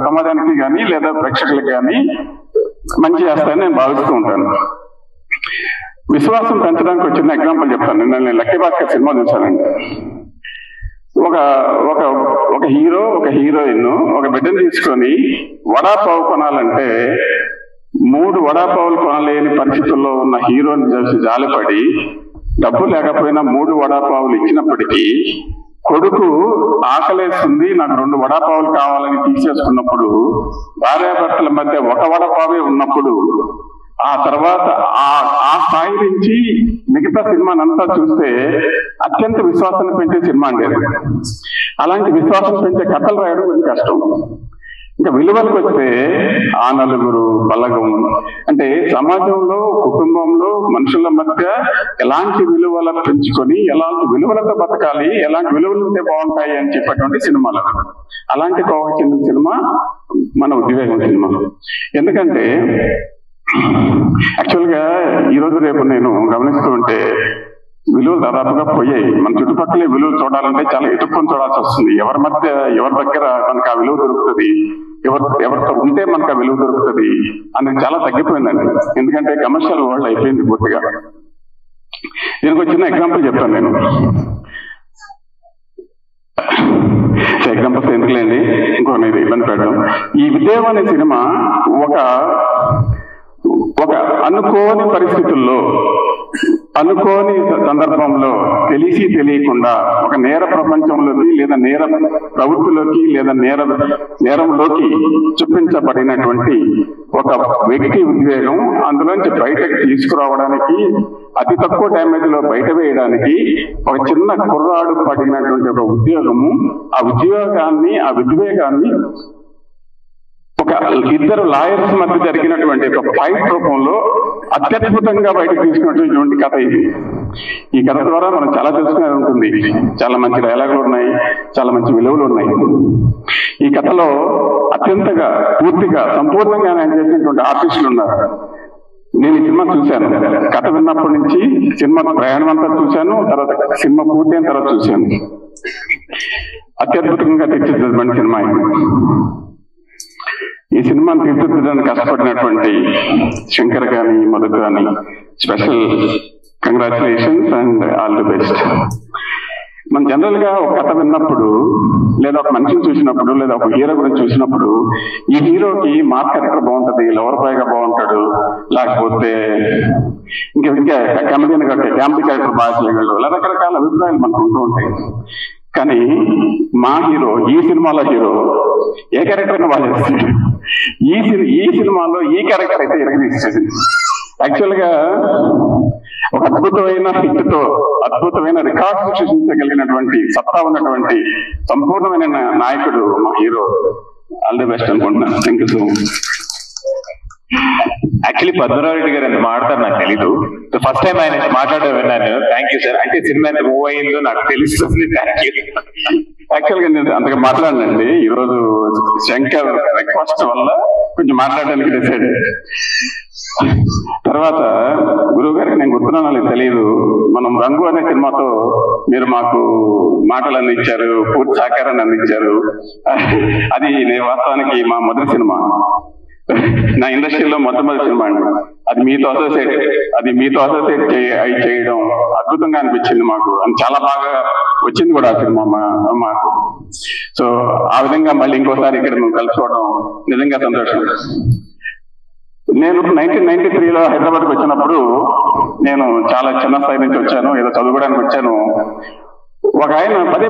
F: సమాజానికి కానీ లేదా ప్రేక్షకులకు కానీ మంచి చేస్తాయని నేను భావిస్తూ ఉంటాను. విశ్వాసం పెంచడానికి ఒక చిన్న ఎగ్జాంపుల్ చెప్తాను. నేను లక్కీ భాస్కర్ సినిమా చూశానండి. ఒక హీరో, ఒక హీరోయిన్ ఒక బిడ్డను తీసుకొని వడాపావు కొనాలంటే 3 వడాపావులు కొనలేని పరిస్థితుల్లో ఉన్న హీరోని చూసి జాలిపడి డబ్బు లేకపోయినా 3 వడాపావులు ఇచ్చినప్పటికీ కొడుకు ఆకలేస్తుంది, నాకు 2 వడాపావులు కావాలని తీసేసుకున్నప్పుడు, భార్యాభర్తల మధ్య 1 వడాపావే ఉన్నప్పుడు, ఆ తర్వాత ఆ స్థాయి నుంచి మిగతా సినిమానంతా చూస్తే అత్యంత విశ్వాసాన్ని పెంచే సినిమా అండి. అలాంటి విశ్వాసం పెంచే కథలు రాయడం కొంచెం కష్టం. ఇంకా విలువలకు వస్తే ఆ నలుగురు బలగం అంటే సమాజంలో, కుటుంబంలో, మనుషుల మధ్య ఎలాంటి విలువలు పెంచుకొని ఎలాంటి విలువలతో బతకాలి, ఎలాంటి విలువలు ఉంటే బాగుంటాయి అని చెప్పేటువంటి సినిమాలు. అలాంటి కోవకు చెందిన సినిమా మన ఉద్వేగం సినిమా. ఎందుకంటే యాక్చువల్ గా ఈరోజు రేపు నేను గమనిస్తూ ఉంటే విలువలు దాదాపుగా పోయాయి. మన చుట్టుపక్కల విలువలు చూడాలంటే చాలా ఎటుకొని చూడాల్సి వస్తుంది. ఎవరి దగ్గర మనకు ఆ విలువ దొరుకుతుంది, ఎవరితో ఉంటే మనకు ఆ విలువ దొరుకుతుంది అనేది చాలా తగ్గిపోయిందండి. ఎందుకంటే కమర్షియల్ వరల్డ్ అయిపోయింది పూర్తిగా. దీనికి ఒక చిన్న ఎగ్జాంపుల్ చెప్తాను నేను. ఎగ్జాంపుల్స్ ఎందుకులేండి, ఇంకో ఇది ఇబ్బంది పెట్టడం. ఈ విజయం అనే సినిమా ఒక అనుకోని పరిస్థితుల్లో, అనుకోని సందర్భంలో తెలిసి తెలియకుండా ఒక నేర ప్రపంచంలోకి లేదా నేర ప్రవృత్తిలోకి లేదా నేరంలోకి చూపించబడినటువంటి ఒక వ్యక్తి ఉద్వేగం, అందులోంచి బయటకు తీసుకురావడానికి, అతి తక్కువ డ్యామేజ్ లో బయట వేయడానికి ఒక చిన్న కుర్రాడు పడినటువంటి ఒక ఉద్యోగము, ఆ ఉద్యోగాన్ని, ఆ ఉద్వేగాన్ని ఒక 2 లాయర్స్ మధ్య జరిగినటువంటి ఒక ఫైట్ రూపంలో అత్యద్భుతంగా బయటకు తీసుకున్నటువంటి కథ ఇది. ఈ కథ ద్వారా మనం చాలా తెలుసుకునేది ఉంటుంది. చాలా మంచి డైలాగులు ఉన్నాయి, చాలా మంచి విలువలు ఉన్నాయి. ఈ కథలో అత్యంతగా, పూర్తిగా, సంపూర్ణంగా నేను చేసినటువంటి ఆర్టిస్టులు ఉన్నారు. నేను ఈ సినిమా చూశాను. కథ విన్నప్పటి నుంచి సినిమా ప్రయాణం అంతా చూశాను, తర్వాత సినిమా పూర్తయిన తర్వాత చూశాను. అత్యద్భుతంగా తీర్చిదిద్దబడిన సినిమా ఇది. ఈ సినిమాను తీర్చిదిద్దడానికి కష్టపడినటువంటి శంకర్ గాని, మధు గాని special congratulations and all the best. మనం జనరల్ గా ఒక కథ విన్నప్పుడు, లేదా ఒక మనిషిని చూసినప్పుడు, లేదా ఒక హీరో గురించి చూసినప్పుడు, ఈ హీరోకి మాస్ క్యారెక్టర్ బాగుంటది, లవర్ బాయ్ గా బాగుంటాడు, లేకపోతే ఇంకా కమెడియన్ గా కామెడీ క్యారెక్టర్ బాగా చేయగలడు, ఇలా రకరకాల అభిప్రాయాలు మనకు ఉంటూ ఉంటాయి. కానీ మా హీరో, ఈ సినిమాలో హీరో ఏ క్యారెక్టర్ బాగా చేస్తాడు. ఈ సినిమాలో ఈ క్యారెక్టర్ అయితే ఎరగదీసేది. యాక్చువల్ గా ఒక అద్భుతమైన హిట్ తో, అద్భుతమైన రికార్డ్స్ సృష్టించగలిగినటువంటి సత్తా ఉన్నటువంటి సంపూర్ణమైన నాయకుడు మా హీరో. ఆల్ ది బెస్ట్ అనుకుంటున్నాను. Thank you so much.
G: Actually Padmanabha Reddy గారు ఎంత మాట్లాడతారు నాకు తెలీదు. ఫస్ట్ టైం ఆయన మాట్లాడడం విన్నాను. Thank you sir. అంటే సినిమా ఎంత మూవ్ అయిందో నాకు తెలుస్తుంది. Thank you.
F: యాక్చువల్ గా నేను అంతగా మాట్లాడనండి. ఈరోజు శంకర్ రిక్వెస్ట్ వల్ల కొంచెం మాట్లాడడానికి డిసైడ్. తర్వాత గురువు గారికి నేను గుర్తున్నానో తెలియదు, మనం రంగు అనే సినిమాతో మీరు మాకు మాటలు అందించారు, పూర్తి సహకారాన్ని అందించారు. అది నేను వాస్తవానికి మా మొదటి సినిమా, నా ఇండస్ట్రీలో మొట్టమొదటి సినిమా అండి. అది మీతో అసోసియేట్ చేయడం అద్భుతంగా అనిపించింది మాకు. అది చాలా బాగా వచ్చింది కూడా ఆ సినిమా మాకు. సో ఆ విధంగా మళ్ళీ ఇంకోసారి ఇక్కడ మేము కలుసుకోవడం నిజంగా సంతోషం. నేను 1993లో హైదరాబాద్కి వచ్చినప్పుడు, నేను చాలా చిన్న స్థాయి నుంచి వచ్చాను, ఏదో చదువుకోవడానికి వచ్చాను. ఒక ఆయన పదే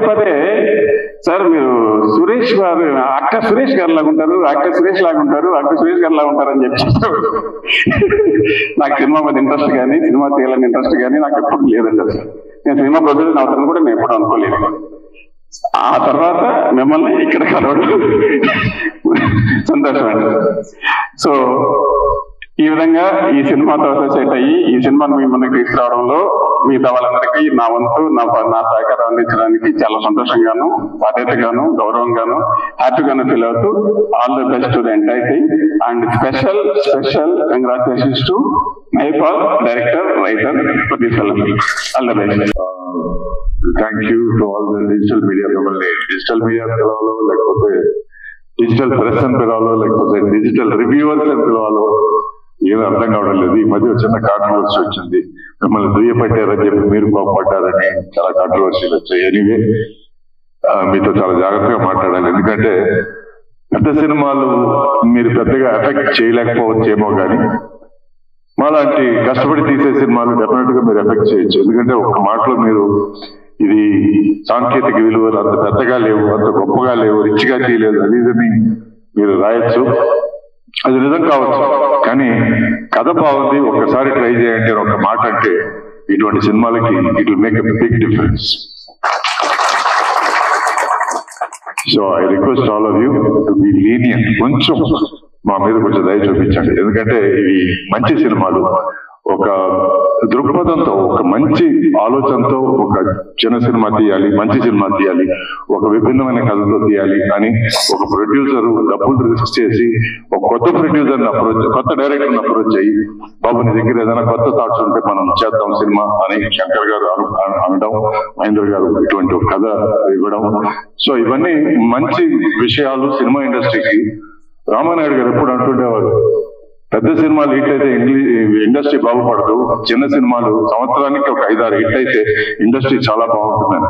F: సార్ మీరు సురేష్ గారు యాక్టర్ సురేష్ గారు లాగా ఉంటారు, యాక్టర్ సురేష్ లాగా ఉంటారు అని చెప్పారు. నాకు సినిమా మీద ఇంట్రెస్ట్ కానీ, సినిమా తీయాలని ఇంట్రెస్ట్ కానీ నాకు ఎప్పుడు లేదండి. అసలు నేను సినిమా ప్రొడ్యూసర్ అవుతాను కూడా నేను ఎప్పుడు అనుకోలేదు. ఆ తర్వాత మిమ్మల్ని ఇక్కడ కలవడం సంతోషం అండి. సో ఈ విధంగా ఈ సినిమాతో అసోసియేట్ అయ్యి ఈ సినిమాను మీ ముందుకు తీసుకురావడంలో మిగతా వాళ్ళందరికీ నా వంతు నా సహకారం అందించడానికి చాలా సంతోషంగాను, బాధ్యతగాను, గౌరవంగాను, హ్యాపీగాను ఫీల్ అవుతూ all the best to the entire team and special congratulations to Mypal, director, writer for this film. All the best.
H: Thank you to all the digital media. మిమ్మల్ని డిజిటల్ మీడియా పిలవాలో, లేకపోతే డిజిటల్ ప్రెస్ అని పిలవాలో, లేకపోతే digital reviewers అని పిలవాలో ఏదో అర్థం కావడం లేదు. ఈ మధ్య చిన్న కాంట్రవర్సీ వచ్చింది, మిమ్మల్ని దుయ్యపట్టారని చెప్పి మీరు కోపడ్డారని చాలా కాంట్రవర్సీలు వచ్చాయి. ఎనీవే మీతో చాలా జాగ్రత్తగా మాట్లాడాలి, ఎందుకంటే పెద్ద సినిమాలు మీరు పెద్దగా ఎఫెక్ట్ చేయలేకపోవచ్చేమో కానీ మాలాంటి కష్టపడి తీసే సినిమాలు డెఫినెట్ గా మీరు ఎఫెక్ట్ చేయొచ్చు. ఎందుకంటే ఒక మాటలో మీరు ఇది సాంకేతిక విలువలు అంత పెద్దగా లేవు, అంత గొప్పగా లేవు, రిచ్గా చేయలేదు అది ఇదని మీరు రాయొచ్చు. అది నిజం కావచ్చు, కానీ కథ బాగుంది, ఒక్కసారి ట్రై చేయండి అని ఒక మాట అంటే ఇటువంటి సినిమాలకి it will make a big difference. So I request all of you to be lenient. కొంచెం మా మీద కొంచెం దయ చూపించండి, ఎందుకంటే ఇవి మంచి సినిమాలు, ఒక దృక్పథంతో, ఒక మంచి ఆలోచనతో ఒక చిన్న సినిమా తీయాలి, మంచి సినిమా తీయాలి, ఒక విభిన్నమైన కథతో తీయాలి అని ఒక ప్రొడ్యూసర్ డబ్బులు రిస్క్ చేసి ఒక కొత్త ప్రొడ్యూసర్ని అప్రోచ్, కొత్త డైరెక్టర్ని అప్రోచ్ అయ్యి, బాబు నీ దగ్గర ఏదైనా కొత్త థాట్స్ ఉంటే మనం చేద్దాం సినిమా అని శంకర్ గారు అనడం, మహేంద్ర గారు ఇటువంటి ఒక కథ ఇవ్వడం. సో ఇవన్నీ మంచి విషయాలు సినిమా ఇండస్ట్రీకి. రామానాయుడు గారు ఎప్పుడు అంటుండేవారు, పెద్ద సినిమాలు హిట్ అయితే ఇండస్ట్రీ బాగుపడదు, చిన్న సినిమాలు సంవత్సరానికి ఒక 5-6 హిట్ అయితే ఇండస్ట్రీ చాలా బాగుంటుందని.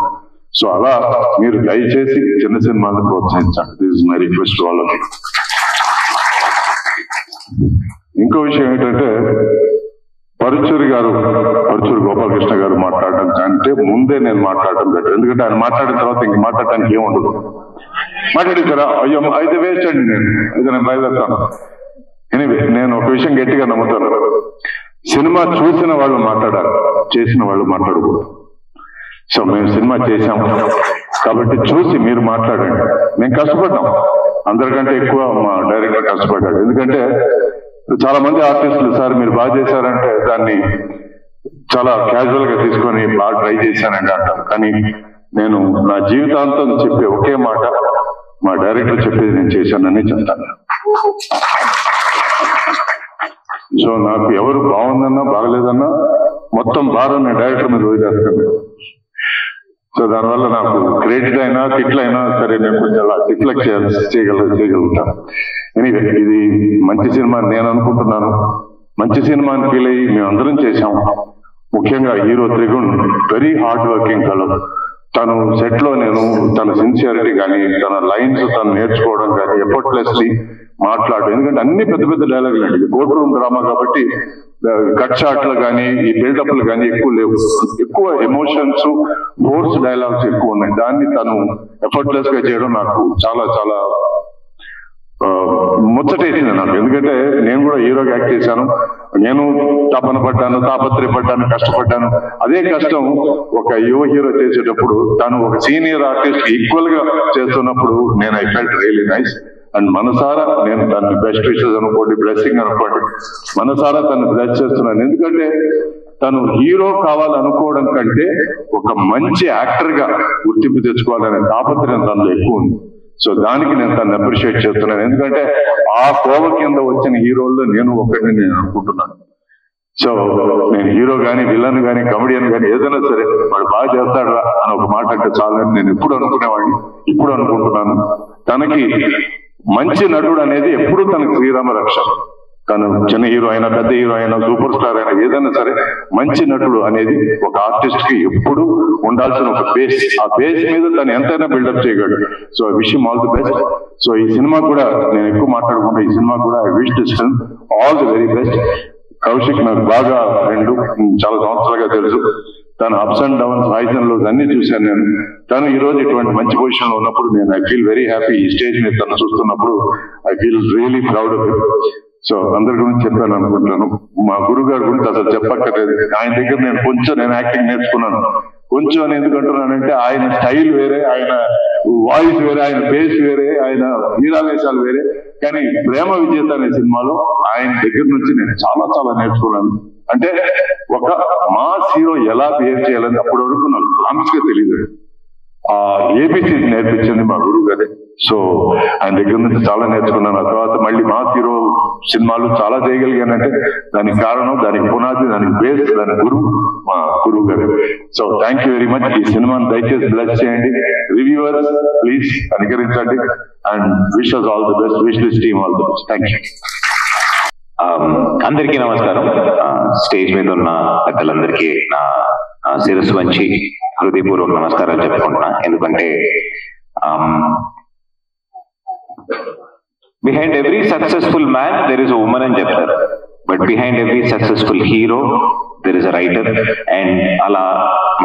H: సో అలా మీరు దయచేసి చిన్న సినిమాలను ప్రోత్సహించండి. This is my request to all of you. ఇంకో విషయం ఏంటంటే పరుచూరి గోపాలకృష్ణ గారు మాట్లాడడం కంటే ముందే నేను మాట్లాడటం బెటర్, ఎందుకంటే ఆయన మాట్లాడిన తర్వాత ఇంక మాట్లాడటానికి ఏముండదు. మాట్లాడేసారా, అయ్యో అయితే వేస్ట్ అండి, నేను బయలుదేరుతాను. ఎనీవే నేను ఒక విషయం గట్టిగా నమ్ముతాను, సినిమా చూసిన వాళ్ళు మాట్లాడాలి, చేసిన వాళ్ళు మాట్లాడకూడదు. సో మేము సినిమా చేశాము కాబట్టి చూసి మీరు మాట్లాడండి. మేము కష్టపడ్డాం, అందరికంటే ఎక్కువ మా డైరెక్టర్ కష్టపడ్డాడు. ఎందుకంటే చాలా మంది ఆర్టిస్టులు సార్ మీరు బాగా చేశారంటే దాన్ని చాలా క్యాజువల్ గా తీసుకొని బాగా ట్రై చేశానండి అంటారు. కానీ నేను నా జీవితాంతం చెప్పే ఒకే మాట, మా డైరెక్టర్ చెప్పేది నేను చేశానని చెప్తాను. సో నాకు ఎవరు బాగుందన్నా బాగలేదన్నా మొత్తం భారం నేను డైరెక్టర్ మీద వదిలేస్తాను. సో దానివల్ల నాకు క్రెడిట్ అయినా తిట్లైనా సరే నేను కొంచెం అలా రిఫ్లెక్ట్ చేయగలుగుతాను. ఎనీవే ఇది మంచి సినిమా నేను అనుకుంటున్నాను, మంచి సినిమా అని ఫీల్ అయ్యి మేమందరం చేశాం. ముఖ్యంగా hero Trigun very hard working fellow. తను సెట్ లో నేను తన సిన్సియారిటీ కానీ, తన లైన్స్ తను నేర్చుకోవడం కానీ, ఎఫర్ట్లెస్లీ మాట్లాడు. ఎందుకంటే అన్ని పెద్ద పెద్ద డైలాగులు అండి, కోర్ట్ రూమ్ డ్రామా కాబట్టి కట్ షాట్లు కానీ ఈ బిల్డప్లు కానీ ఎక్కువ లేవు, ఎక్కువ ఎమోషన్స్ ఫోర్స్ డైలాగ్స్ ఎక్కువ ఉన్నాయి. దాన్ని తను ఎఫర్ట్లెస్ గా చేయడం నాకు చాలా చాలా ముచ్చటేసింది నాకు. ఎందుకంటే నేను కూడా హీరోగా యాక్ట్ చేశాను, నేను తపన పడ్డాను, తాపత్రయపడ్డాను, కష్టపడ్డాను. అదే కష్టం ఒక యువ హీరో చేసేటప్పుడు తను ఒక సీనియర్ ఆర్టిస్ట్ ఈక్వల్ గా చేస్తున్నప్పుడు నేను I felt really nice. And మనసారా నేను తను బెస్ట్ విషెస్ అనుకోండి, బ్లెస్సింగ్ అనుకోండి, మనసారా తను బ్లెస్ చేస్తున్నాను. ఎందుకంటే తను హీరో కావాలనుకోవడం కంటే ఒక మంచి యాక్టర్ గా గుర్తింపు తెచ్చుకోవాలనే తాపత్రయం తనలో ఎక్కువ ఉంది. సో దానికి నేను తను అప్రిషియేట్ చేస్తున్నాను. ఎందుకంటే ఆ కోవ కింద వచ్చిన హీరోల్లో నేను ఒకటిని నేను అనుకుంటున్నాను. సో నేను హీరో కానీ విలన్ కానీ కమెడియన్ కానీ ఏదైనా సరే వాడు బాగా చేస్తాడా అని ఒక మాట అంటే చాలని నేను ఎప్పుడు అనుకునేవాడిని, ఇప్పుడు అనుకుంటున్నాను. తనకి మంచి నటుడు అనేది ఎప్పుడు తనకు శ్రీరామ రక్ష. తను చిన్న హీరో అయినా పెద్ద హీరో అయినా సూపర్ స్టార్ అయినా ఏదైనా సరే మంచి నటుడు అనేది ఒక ఆర్టిస్ట్ కి ఎప్పుడు ఉండాల్సిన ఒక బేస్. ఆ బేస్ మీద తను ఎంతైనా బిల్డప్ చేయగలడు. So I wish him all the best. So ఈ సినిమా కూడా నేను ఎక్కువ మాట్లాడుకుంటా, ఈ సినిమా కూడా I wish this film all the very best. Kaushik నాకు బాగా ఫ్రెండ్, చాలా సంవత్సరాలుగా తెలుసు. తను ups and downs, highs and lows అన్ని చూశాను నేను. తను ఈ రోజు ఇటువంటి మంచి పొజిషన్ లో ఉన్నప్పుడు నేను ఐ ఫీల్ వెరీ హ్యాపీ. ఈ స్టేజ్ మీద తను చూస్తున్నప్పుడు I feel really proud of him. So అందరి గురించి చెప్పాను అనుకుంటున్నాను. మా గురువు గారి గురించి అసలు చెప్పక్కర్లేదు. ఆయన దగ్గర నేను యాక్టింగ్ నేర్చుకున్నాను. కొంచెం అని ఎందుకు అంటున్నానంటే ఆయన స్టైల్ వేరే, ఆయన వాయిస్ వేరే, ఆయన బేస్ వేరే, ఆయన వీరావేశాలు వేరే. కానీ ప్రేమ విజేత అనే సినిమాలో ఆయన దగ్గర నుంచి నేను చాలా చాలా నేర్చుకున్నాను. అంటే ఒక మాస్ హీరో ఎలా బిహేవ్ చేయాలని అప్పటి వరకు నాకు ప్రామిస్ గా తెలియదు. ఆ ఏబిసి నేర్పించింది మా గురువు గారే. సో ఆయన దగ్గర నుంచి చాలా నేర్చుకున్నాను. ఆ తర్వాత మళ్ళీ మాస్ హీరో సినిమాలు చాలా చేయగలిగానంటే దానికి కారణం, దానికి పునాది, దానికి బేస్, దాని మా గురువు గారు. So thank you very much. ఈ సినిమాని దయచేసి బ్లెస్ చేయండి. రివ్యూవర్స్ ప్లీజ్ అనుకరించండి. And wish us all the best. Wish this team all the best. Thank you.
G: అందరికీ నమస్కారం. స్టేజ్ మీద ఉన్న పెద్దలందరికీ నా శిరస్సు వంచి హృదయపూర్వక నమస్కారాలు చెప్పుకుంటున్నా. ఎందుకంటే behind every successful man there is a women అని చెప్తారు. But behind every successful hero there is a writer. And అలా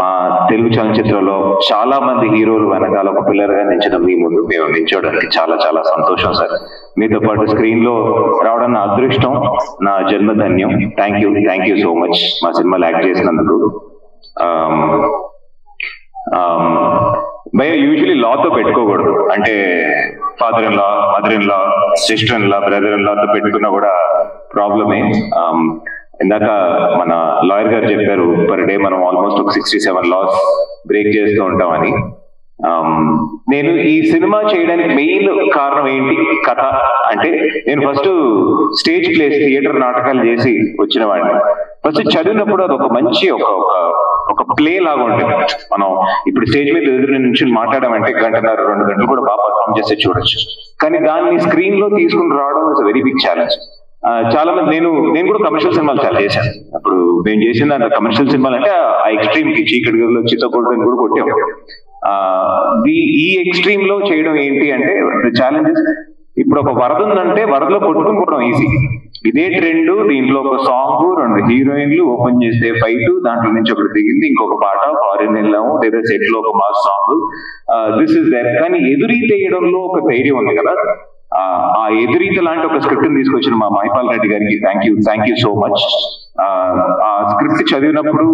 G: మా తెలుగు చలనచిత్రంలో చాలా మంది హీరోలు వెనకాల ఒక పిల్లర్ గా నించడం మీ ముందు మేము నించోడానికి చాలా చాలా సంతోషం సార్. మీతో పాటు స్క్రీన్ లో రావడం నా అదృష్టం, నా జన్మధన్యం. థ్యాంక్ యూ సో మచ్ మా సినిమాలో యాక్ట్ చేసినందుకు. భయ యూజువలీ లాతో పెట్టుకోకూడదు. అంటే father in law, mother in law, sister in law, brother in లాతో పెట్టుకున్నా కూడా ప్రాబ్లమే. ఇందాక మన లాయర్ గారు చెప్పారు పర్ డే మనం ఆల్మోస్ట్ ఒక 67 laws బ్రేక్ చేస్తూ ఉంటామని. నేను ఈ సినిమా చేయడానికి మెయిన్ కారణం ఏంటి, కథ అంటే నేను ఫస్ట్ స్టేజ్ ప్లేస్, థియేటర్ నాటకాలు చేసి వచ్చిన వాడిని. ఫస్ట్ చదివినప్పుడు అది ఒక మంచి ఒక ప్లే లాగా ఉంటుంది. మనం ఇప్పుడు స్టేజ్ మీద ఎదురు నుంచి మాట్లాడామంటే 1.5 గంటలు 2 గంటలు కూడా బాగా పర్ఫామ్ చేస్తే చూడొచ్చు. కానీ దాన్ని స్క్రీన్ లో తీసుకుని రావడం ఇస్ వెరీ బిగ్ ఛాలెంజ్. చాలా మంది నేను కూడా కమర్షియల్ సినిమాలు చాలా చేశాను. అప్పుడు నేను చేసిన దాంట్లో కమర్షియల్ సినిమాలు అంటే ఆ ఎక్స్ట్రీమ్ కి చీకటి గదిలో చిత్తకొట్టని కూడా కొట్టాం. ఈ ఎక్స్ట్రీమ్ లో చేయడం ఏంటి అంటే ఛాలెంజెస్. ఇప్పుడు ఒక వరద ఉందంటే వరదలో కొట్టుకుని పోవడం ఈజీ. ఇదే ట్రెండ్. దీంట్లో ఒక సాంగ్, 2 హీరోయిన్లు, ఓపెన్ చేస్తే ఫైట్, దాంట్లో నుంచి ఒకటి దిగింది, ఇంకొక పాట, ఫారిన్ వెళ్ళాము, లేదా సెట్ లో ఒక mass song, this is that. కానీ ఎదురీత వేయడంలో ఒక ధైర్యం ఉంది కదా. ఆ ఎదురీత లాంటి ఒక స్క్రిప్ట్ తీసుకొచ్చిన మా మైపాల్ రెడ్డి గారికి థ్యాంక్ యూ సో మచ్. ఆ స్క్రిప్ట్ చదివినప్పుడు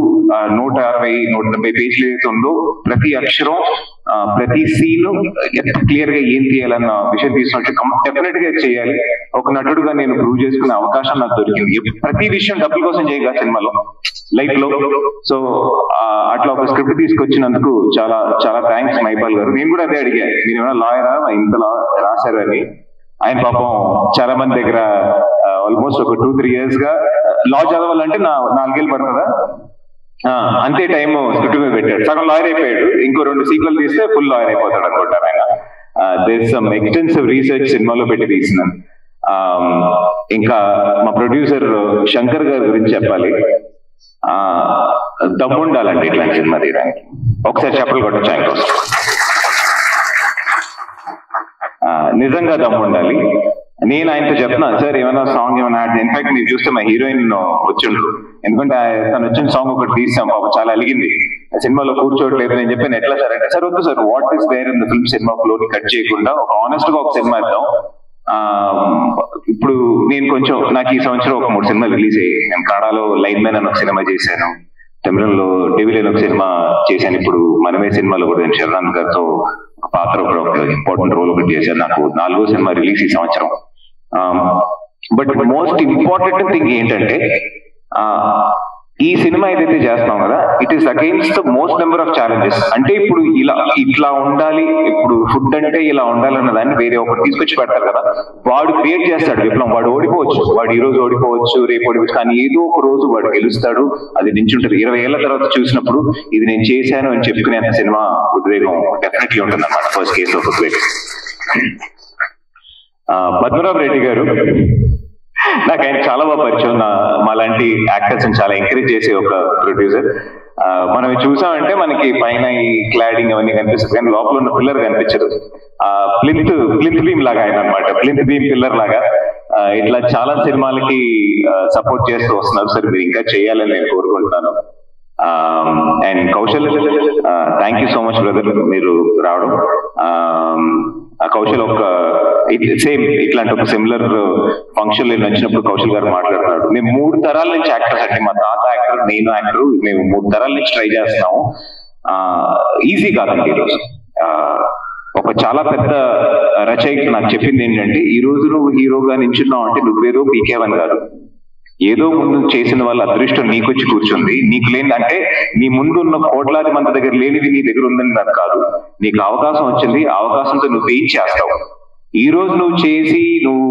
G: 160-170 పేజీలు ఏదైతే ఉందో ప్రతి అక్షరం, ప్రతి సీన్ క్లియర్ గా ఏం తీయాలన్న విషయం తీసుకొచ్చి డెఫినెట్ గా చేయాలి. ఒక నటుడుగా నేను ప్రూవ్ చేసుకునే అవకాశం నాకు దొరికింది. ప్రతి విషయం డబ్బుల కోసం చేయగా సినిమాలో, లైఫ్ లో. సో అట్లా ఒక స్క్రిప్ట్ తీసుకొచ్చినందుకు చాలా చాలా థ్యాంక్స్ మైపాల్ గారు. నేను కూడా అదే అడిగా, మీరు ఏమైనా లాయరా, ఇంతలా రాశారు అని. ఆయన పాపం చాలా మంది దగ్గర ఆల్మోస్ట్ ఒక 2-3 years గా లా చదవాలంటే 4 ఏళ్ళు పడుతుందా, అంతే టైం స్క్రిప్ట్ మీద పెట్టాడు. సగం లాయర్ అయిపోయాడు. ఇంకో 2 సీక్వెల్ తీస్తే ఫుల్ లాయర్ అయిపోతాడు అనుకుంటారు ఆయన. దేర్ సమ్ ఎక్స్టెన్సివ్ రీసెర్చ్ సినిమాలో పెట్టి తీసినాను. ఇంకా మా ప్రొడ్యూసర్ శంకర్ గారి గురించి చెప్పాలి. దమ్ముండాలండి ఇట్లాంటి సినిమా తీయడానికి. ఒకసారి చెప్పలు కొట్టచ్చు ఆయన కోసం. నిజంగా దమ్ముండాలి. నేను ఆయనతో చెప్తున్నాను, సార్ ఏమైనా సాంగ్ ఏమైనా యాడ్. ఇన్ఫాక్ట్ మీరు చూస్తే మా హీరోయిన్ వచ్చిండ్రు. ఎందుకంటే తను వచ్చిన సాంగ్ ఒకటి తీసాం, పాప చాలా అలిగింది, సినిమాలో కూర్చోట్లేదు. నేను చెప్పాను ఎట్లా సార్ అంటే, సార్ వద్దు sir, what is there in the film cinema ఫ్లోని కట్ చేయకుండా ఒక ఆనెస్ట్ గా ఒక సినిమా ఇద్దాం. ఇప్పుడు నేను కొంచెం నాకు ఈ సంవత్సరం ఒక 3 సినిమాలు రిలీజ్ అయ్యాయి. నేను కాడాలో లైన్ మ్యాన్ అని ఒక సినిమా చేశాను, తమిళంలో డెవిల్ అని ఒక సినిమా చేశాను. ఇప్పుడు మనమే సినిమాలో కూడా నేను శరణ్ గారితో పాత్ర ఒక ఇంపార్టెంట్ రోల్ ఒకటి చేశాను. నాకు 4వ సినిమా రిలీజ్ ఈ సంవత్సరం. బట్ మోస్ట్ ఇంపార్టెంట్ థింగ్ ఏంటంటే ఈ సినిమా ఏదైతే చేస్తున్నాం కదా, it is against the most number of challenges. అంటే ఇప్పుడు ఇట్లా ఉండాలి, ఇప్పుడు ఫుడ్ అంటే ఇలా ఉండాలన్న దాన్ని వేరే ఒకటి తీసుకొచ్చి పెడతారు కదా, వాడు క్రియేట్ చేస్తాడు విప్లవం. వాడు ఓడిపోవచ్చు, వాడు ఈ రోజు ఓడిపోవచ్చు, రేపు ఓడిపోవచ్చు, కానీ ఏదో ఒక రోజు వాడు గెలుస్తాడు. అది నించుంటది. 20 ఏళ్ల తర్వాత చూసినప్పుడు ఇది నేను చేశాను అని చెప్పుకునే సినిమా ఉద్వేగం డెఫినెట్లీ ఉంటుంది అన్నమాట. ఫస్ట్ కేసు ఆఫ్ ఉద్వేగం. పద్మనాభ రెడ్డి గారు నాకు ఆయన చాలా బాగా పరిచయం. మాలాంటి యాక్టర్స్ చాలా ఎంకరేజ్ చేసే ఒక ప్రొడ్యూసర్. మనం చూసామంటే మనకి పైన ఈ క్లాడింగ్ అవన్నీ కనిపిస్తుంది, కానీ లోపల ఉన్న పిల్లర్ కనిపించదు. ప్లింత్ బీమ్ లాగా ఆయన అనమాట, ప్లింత్ బీమ్ పిల్లర్ లాగా. ఇట్లా చాలా సినిమాలకి సపోర్ట్ చేస్తూ వస్తున్నారు సార్. మీరు ఇంకా చేయాలని నేను కోరుకుంటున్నాను. And Kaushal, thank you so much brother మీరు రావడం. కౌశల్ ఒక సేమ్ ఇట్లాంటి ఒక సిమిలర్ ఫంక్షన్ నేను వచ్చినప్పుడు కౌశల్ గారు మాట్లాడుతున్నాడు. మేము 3 తరాల నుంచి యాక్టర్స్ అంటే, మా తాత యాక్టర్, నేను యాక్టర్, మేము 3 తరాల నుంచి ట్రై చేస్తున్నాము. ఈజీ కాదండి. ఈరోజు ఒక చాలా పెద్ద రచయిత నాకు చెప్పింది ఏంటంటే, ఈ రోజు నువ్వు హీరోగా నించున్నావు అంటే నువ్వేదో పీకేవని కాదు, ఏదో ముందు చేసిన వాళ్ళ అదృష్టం నీకొచ్చి కూర్చుంది. నీకు లేని అంటే నీ ముందు ఉన్న కోట్లాది మంది దగ్గర లేనిది నీ దగ్గర ఉందని నాకు కాదు. నీకు అవకాశం వచ్చింది, అవకాశంతో నువ్వు ఏం చేస్తావు. ఈ రోజు నువ్వు చేసి నువ్వు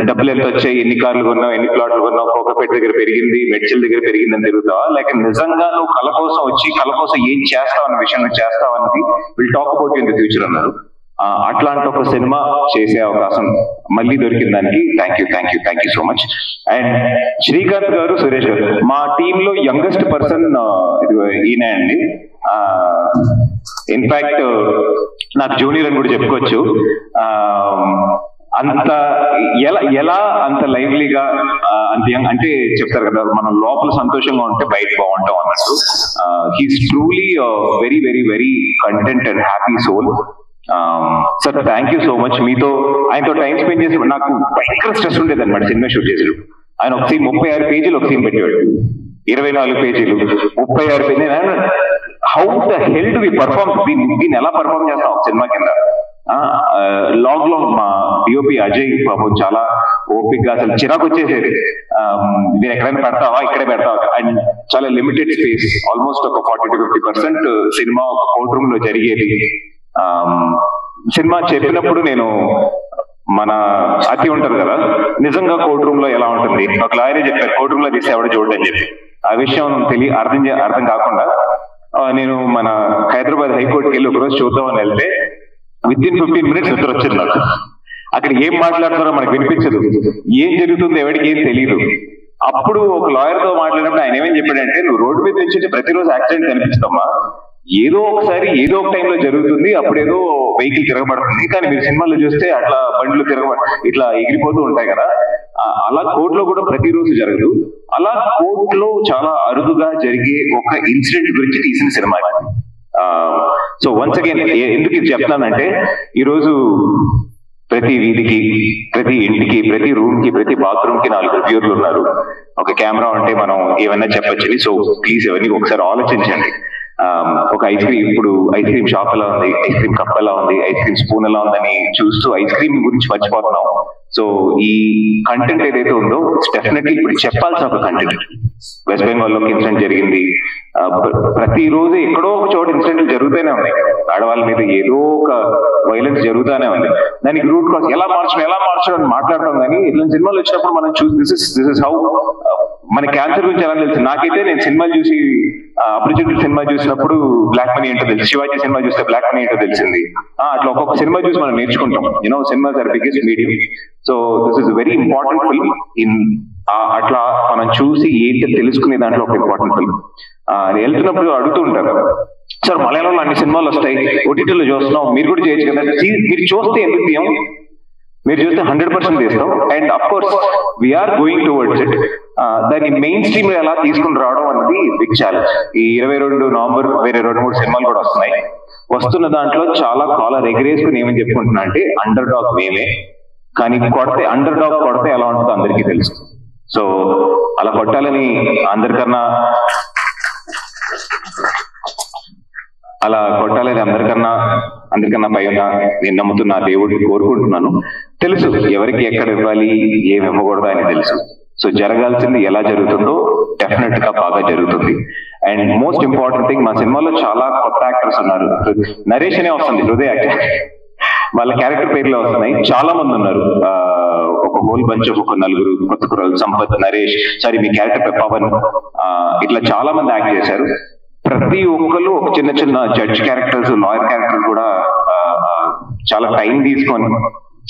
G: డబ్బులు ఎంత వచ్చాయి, ఎన్ని కార్లు కొన్నావు, ఎన్ని ప్లాట్లు కొన్నావు, కోకపేట దగ్గర పెరిగింది, మెడ్చల్ దగ్గర పెరిగిందని తిరుగుతావా, లేక నిజంగా నువ్వు కళ కోసం వచ్చి కళ కోసం ఏం చేస్తావు అన్న విషయం నువ్వు చేస్తావు అన్నది will talk about in the future అన్నారు. అట్లాంటి ఒక సినిమా చేసే అవకాశం మళ్ళీ దొరికిన దానికి thank you so much. And Srikanth గారు, సురేష్ గారు, మా టీంలో యంగెస్ట్ పర్సన్ ఈయన అండి. ఇన్ఫాక్ట్ నాకు జూనియర్ అని కూడా చెప్పుకోవచ్చు. అంత ఎలా అంత లైవ్లీగా అంత అంటే చెప్తారు కదా, మనం లోపల సంతోషంగా ఉంటే బయట బాగుంటాం అన్నట్టు. He's truly very very very content and happy soul. Sir thank you so much. మీతో ఆయనతో టైం స్పెండ్ చేసి నాకు భయంకర స్ట్రెస్ ఉండేది అనమాట సినిమా షూట్ చేసేటప్పుడు. ఆయన ఒక సీన్ 36 పేజీలు ఒక సీన్ పెట్టేవాడు, 24 పేజీలు 36 పేజీలు. How the hell do we perform, దీన్ని ఎలా పర్ఫార్మ్ చేస్తాం ఒక సినిమా కింద. లాగ్ లో మా డిఓపి అజయ్ పాపం చాలా ఓపిక్ గా, అసలు చిరాకు వచ్చేసేది. మీరు ఎక్కడైనా పెడతావా, ఇక్కడే పెడతావా, అండ్ చాలా లిమిటెడ్ స్పేస్, ఆల్మోస్ట్ ఒక 40-50% సినిమా ఒక కోర్ట్ రూమ్ లో జరిగేది. సినిమా చెప్పినప్పుడు నేను మన అతి ఉంటారు కదా, నిజంగా కోర్ట్ రూమ్ లో ఎలా ఉంటుంది, ఒక లాయరే చెప్పారు కోర్ట్ రూమ్ లో తీసి ఎవడ చూడని చెప్పి. ఆ విషయం అర్థం కాకుండా నేను మన హైదరాబాద్ హైకోర్టుకి వెళ్ళి ఒకరోజు చూద్దామని వెళ్తే వితిన్ 15 minutes నిద్ర వచ్చింది నాకు. అక్కడ ఏం మాట్లాడుతున్నారో మనకు వినిపించదు, ఏం జరుగుతుందో ఎవరికి ఏం తెలియదు. అప్పుడు ఒక లాయర్ తో మాట్లాడినప్పుడు ఆయన ఏమేం చెప్పాడంటే, నువ్వు రోడ్డు మీద నుంచి ప్రతిరోజు యాక్సిడెంట్ కనిపిస్తామా, ఏదో ఒకసారి ఏదో ఒక టైంలో జరుగుతుంది, అప్పుడేదో వెహికల్ తిరగబడుతుంది, కానీ మీరు సినిమాలో చూస్తే అట్లా బండ్లు ఇట్లా ఎగిరిపోతూ ఉంటాయి కదా, అలా కోర్టులో కూడా ప్రతిరోజు జరగదు. అలా కోర్టులో చాలా అరుదుగా జరిగే ఒక ఇన్సిడెంట్ గురించి తీసిన సినిమా. సో వన్స్ అగైన్ ఎందుకు ఇది చెప్తానంటే, ఈరోజు ప్రతి వీధికి, ప్రతి ఇంటికి, ప్రతి రూమ్ కి, ప్రతి బాత్రూమ్ కి 4 రివ్యూర్లు ఉన్నారు. ఒక కెమెరా ఉంటే మనం ఏమైనా చెప్పచ్చని. సో ప్లీజ్ ఎవరిని ఒకసారి ఆలోచించండి. ఒక ఐస్ క్రీమ్ షాప్ ఎలా ఉంది, ఐస్ క్రీమ్ కప్ ఎలా ఉంది, ఐస్ క్రీమ్ స్పూన్ ఎలా ఉందని చూస్తూ ఐస్ క్రీమ్ గురించి మర్చిపోతున్నాం. సో ఈ కంటెంట్ ఏదైతే ఉందో డెఫినెట్లీ ఇప్పుడు చెప్పాల్సిన ఒక కంటెంట్. వెస్ట్ బెంగాల్ లో ఇన్సిడెంట్ జరిగింది, ప్రతిరోజు ఎక్కడో ఒక చోట ఇన్సిడెంట్లు జరుగుతూనే ఉన్నాయి, ఆడవాళ్ళ మీద ఏదో ఒక వైలెన్స్ జరుగుతూనే ఉంది. దానికి రూట్ కాజ్ ఎలా మార్చడం అని మాట్లాడటం, కానీ ఇట్లాంటి సినిమాలు వచ్చినప్పుడు మనం దిస్ ఇస్ హౌ మన క్యాన్సర్ గురించి ఎలా తెలుసు. నాకైతే నేను సినిమాలు చూసి, అపరిచితుడు సినిమా చూసినప్పుడు బ్లాక్ మనీ ఏంటో తెలుసు, శివాజీ సినిమా చూస్తే బ్లాక్ మనీ ఏంటో తెలిసింది. అట్లా ఒక్కొక్క సినిమా చూసి మనం నేర్చుకుంటాం. Cinemas are biggest medium. So this is very important film. అట్లా మనం చూసి ఏంటో తెలుసుకునే దాంట్లో ఒక ఇంపార్టెంట్ ఫిల్మ్. వెళ్తున్నప్పుడు అడుగుతూ ఉంటారు, సార్ మలయాళంలో అన్ని సినిమాలు వస్తాయి, ఓటీటీలో చూస్తున్నాం, మీరు కూడా చేయొచ్చు కదా. మీరు చూస్తే ఎందుకు తీయం, మీరు చూస్తే 100% తీస్తాం. And of course we're going towards it. దాన్ని మెయిన్ స్ట్రీమ్ ఎలా తీసుకుని రావడం అనేది బిగ్ ఛాలెంజ్. ఈ 22 నవంబర్ వేరే 2-3 సినిమాలు కూడా వస్తున్నాయి. వస్తున్న దాంట్లో చాలా కాలర్ ఎగరేసుకుని ఏమని చెప్పుకుంటున్నా అంటే, అండర్ డాగ్ మేమే, కానీ అండర్ డాగ్ కొడితే ఎలా ఉంటుందో అందరికీ తెలుసు. సో అలా కొట్టాలని అందరికన్నా పై ఉన్న నేను నమ్ముతున్న దేవుడిని కోరుకుంటున్నాను. తెలుసు ఎవరికి ఎక్కడ ఇవ్వాలి, ఏమి ఇవ్వకూడదు అని తెలుసు. సో జరగాల్సింది ఎలా జరుగుతుందో డెఫినెట్ గా బాగా జరుగుతుంది. అండ్ మోస్ట్ ఇంపార్టెంట్ థింగ్, మా సినిమాలో చాలా కొత్త యాక్టర్స్ ఉన్నారు. నరేష్ అనే వస్తుంది, హృదయ యాక్టర్, వాళ్ళ క్యారెక్టర్ పేర్లో వస్తున్నాయి. చాలా మంది ఉన్నారు, ఒక హోల్ బంచ్ ఆఫ్ ఒక నలుగురు కొత్త కుర్రాళ్ళు, సంపత్, నరేష్, సారీ మీ క్యారెక్టర్ పవన్, ఇట్లా చాలా మంది యాక్ట్ చేశారు. ప్రతి ఒక్కరు ఒక చిన్న చిన్న జడ్జ్ క్యారెక్టర్స్, లాయర్ క్యారెక్టర్స్ కూడా చాలా టైం తీసుకొని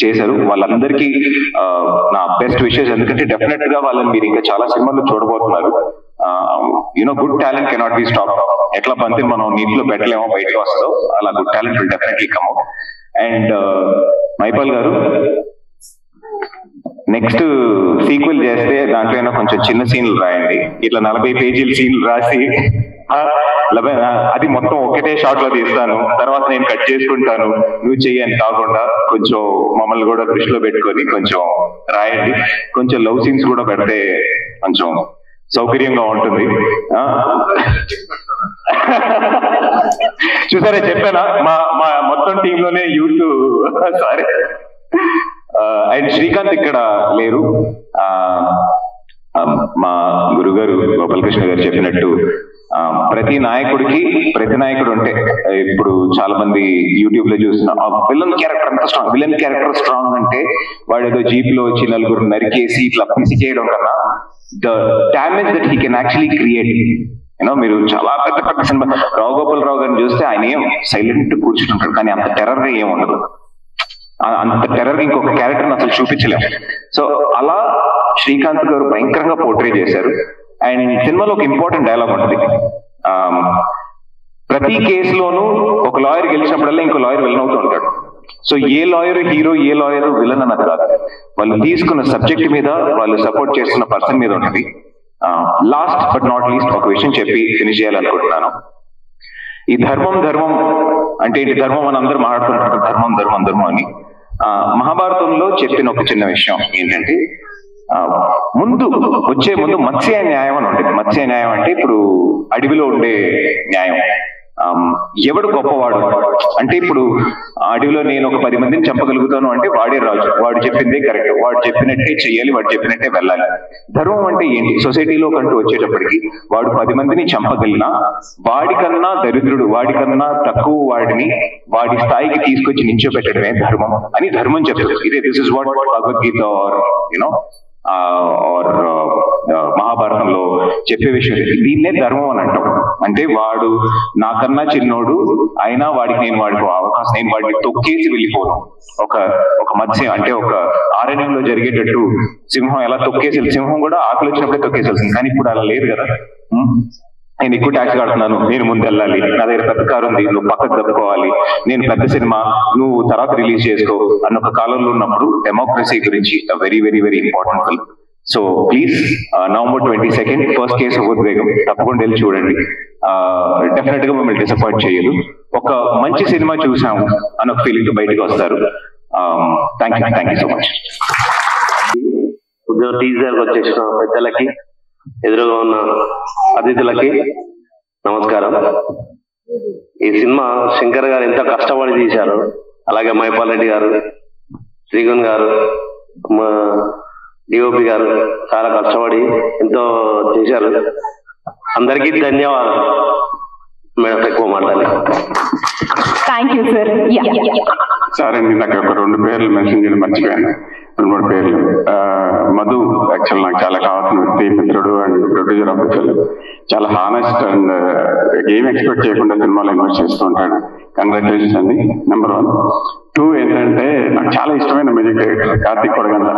G: చేశారు. వాళ్ళందరికీ నా బెస్ట్ విషెస్. ఎందుకంటే డెఫినెట్ గా వాళ్ళని మీరు ఇంకా చాలా సినిమాల్లో చూడబోతున్నారు. You know good talent cannot be stop. ఎట్లా పంతి మనం నీటిలో పెట్టలేమో బయటకు వస్తుందో అలా good talent will definitely come out. And Mypal గారు నెక్స్ట్ సీక్వెల్ చేస్తే దాంట్లో కొంచెం చిన్న సీన్లు రాయండి. ఇట్లా 40 పేజీల సీన్లు రాసి అది మొత్తం ఒకటే షాట్ లో తీస్తాను, తర్వాత నేను కట్ చేసుకుంటాను, నువ్వు చెయ్యని కాకుండా కొంచెం మమ్మల్ని కూడా దృష్టిలో పెట్టుకొని కొంచెం రాయండి. కొంచెం లవ్ సీన్స్ కూడా పెడితే కొంచెం సౌకర్యంగా ఉంటుంది. చూసారా, చెప్పానా మా మొత్తం టీంలోనే యూత్. సారీ. అండ్ శ్రీకాంత్ ఇక్కడ లేరు. మా గురుగారు గోపాలకృష్ణ గారు చెప్పినట్టు ప్రతి నాయకుడు ఉంటే, ఇప్పుడు చాలా మంది యూట్యూబ్ లో చూసిన విలన్ క్యారెక్టర్ ఎంత స్ట్రాంగ్, విలన్ క్యారెక్టర్ స్ట్రాంగ్ అంటే వాడు ఏదో జీప్ లో వచ్చి నలుగురు నరికేసి ఇట్లా పిసి చేయడం కన్నా the damage that he can actually create. You know మీరు చాలా పెద్ద పెద్ద సినిమా రావు గోపాల్ రావు గారిని చూస్తే ఆయన ఏం సైలెంట్ కూర్చుంటాడు, కానీ అంత టెర్రర్ గా ఏం ఉండదు. అంత టెర్రర్ ఇంకొక క్యారెక్టర్ అసలు చూపించలేము. సో అలా శ్రీకాంత్ గారు భయంకరంగా పోర్ట్రే చేశారు. అండ్ సినిమాలో ఒక ఇంపార్టెంట్ డైలాగ్ ఉంటుంది. ప్రతి కేసులోనూ ఒక లాయర్ గెలిచినప్పుడల్లా ఇంకో లాయర్ విలన్ అవుతూ ఉంటాడు. సో ఏ లాయర్ హీరో, ఏ లాయర్ విలన్ అన్నది కాదు, వాళ్ళు తీసుకున్న సబ్జెక్ట్ మీద, వాళ్ళు సపోర్ట్ చేస్తున్న పర్సన్ మీద ఉంటుంది. లాస్ట్ బట్ నాట్ లీస్ట్ ఒక విషయం చెప్పి ఫినిష్ చేయాలనుకుంటున్నాను. ఈ ధర్మం అంటే ఏంటి? ధర్మం అని అందరూ మాట్లాడుతుంటారు, ధర్మం అని. మహాభారతంలో చెప్పిన ఒక చిన్న విషయం ఏంటంటే, వచ్చే ముందు మత్స్య న్యాయం అని ఉంటుంది. మత్స్య న్యాయం అంటే ఇప్పుడు అడవిలో ఉండే న్యాయం. ఎవడు గొప్పవాడు అంటే, ఇప్పుడు అడవిలో నేను ఒక 10 మందిని చంపగలుగుతాను అంటే వాడే రాజు, వాడు చెప్పిందే కరెక్ట్, వాడు చెప్పినట్టే చెయ్యాలి, వాడు చెప్పినట్టే వెళ్ళాలి. ధర్మం అంటే ఏంటి? సొసైటీలో కంటూ వచ్చేటప్పటికి వాడు 10 మందిని చంపగలిగినా వాడికన్నా దరిద్రుడు, వాడికన్నా తక్కువ వాడిని వాడి స్థాయికి తీసుకొచ్చి నించోబెట్టడమే ధర్మం అని ధర్మం చెప్తుంది. ఇదే this is what Bhagavad Gita or you know or మహాభారతంలో చెప్పే విషయం. దీన్నే ధర్మం అని అంటాం. అంటే వాడు నాకన్నా చిన్నోడు అయినా వాడికి నేను వాడికి అవకాశం, నేను వాడిని తొక్కేసి వెళ్ళిపోను. ఒక మత్స్యం అంటే ఒక ఆరణ్యంలో జరిగేటట్టు సింహం ఎలా తొక్కేసి, సింహం కూడా ఆకలి వచ్చినప్పుడే తొక్కేసేస్తుంది, కానీ ఇప్పుడు అలా లేదు కదా. నేను ఎక్కువ ట్యాక్స్ కడుతున్నాను, నేను ముందు వెళ్ళాలి, నా దగ్గర పెద్ద కారు ఉంది, నువ్వు పక్కకు తప్పుకోవాలి, నేను పెద్ద సినిమా నువ్వు తర్వాత రిలీజ్ చేసుకో అన్న ఒక కాలంలో ఉన్నప్పుడు డెమోక్రసీ గురించి very very very important film. So please November 22 first case of ఉద్వేగం తప్పకుండా వెళ్ళి చూడండి. డెఫినెట్ గా మిమ్మల్ని డిసప్పాయింట్ చేయదు. ఒక మంచి సినిమా చూసాము అన్న ఒక ఫీలింగ్ తో బయటకు వస్తారు. Thank you so much.
I: Teaser వచ్చేసిన పెద్దలకి, ఎదురుగా ఉన్న అతిథులకి నమస్కారం. ఈ సినిమా శంకర్ గారు ఎంత కష్టపడి తీశారు, అలాగే మైపాల్ రెడ్డి గారు, శ్రీగుణ్ గారు, మా డిఓపి గారు చాలా కష్టపడి ఎంతో చేశారు. అందరికీ ధన్యవాదాలు. మేడం ఎక్కువ మాట్లాడాలి.
J: Thank you sir.
F: సార్ అండి, నాకు ఒక 2 పేర్లు మెన్షన్ చేయడం మర్చిపోయాను. 2-3 పేర్లు. మధు యాక్చువల్ నాకు చాలా కావాల్సిన వ్యక్తి, మిత్రుడు and producer of the film. చాలా హానెస్ట్ అండ్ ఏం ఎక్స్పెక్ట్ చేయకుండా సినిమాలో ఇన్వెస్ట్ చేస్తూ ఉంటాడు. కంగ్రాచులేషన్స్ అండి, నెంబర్ 1. 2 ఏంటంటే, నాకు చాలా ఇష్టమైన మ్యూజిక్ డైరెక్టర్ కార్తిక్ కొడగండ్ల.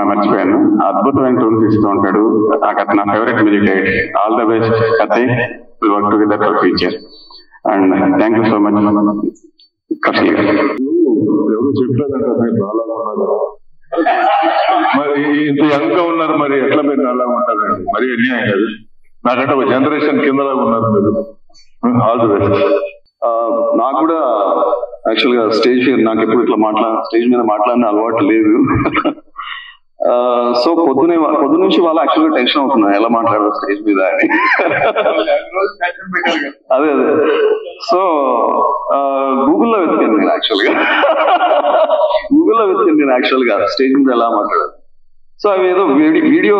F: మర్చిపోయాను. అద్భుతమైన టూన్స్ ఇస్తూ ఉంటాడు. నాకు నా favourite music director. All the best Karthik, will work together for future. And thank you so much.
H: ఎవరు చెప్పారంటే మీరు నాలా ఉన్నారు, మరి ఇంత యంగ్ గా ఉన్నారు, మరి ఎట్లా మీరు నాలా ఉంటారండి? మరి అన్యాయం కాదు. నాకంటే ఒక జనరేషన్ కిందలా ఉన్నారు మీరు. All the best.
B: నాకు కూడా యాక్చువల్ గా నాకు ఎప్పుడు ఇట్లా స్టేజ్ మీద మాట్లాడిన అలవాటు లేదు. సో పొద్దు నుంచి వాళ్ళు యాక్చువల్గా టెన్షన్ అవుతున్నారు ఎలా మాట్లాడారు స్టేజ్ మీద అని. అదే సో గూగుల్లో వెతికాను నేను యాక్చువల్గా స్టేజ్ మీద ఎలా మాట్లాడారు. సో అవి ఏదో వీడియో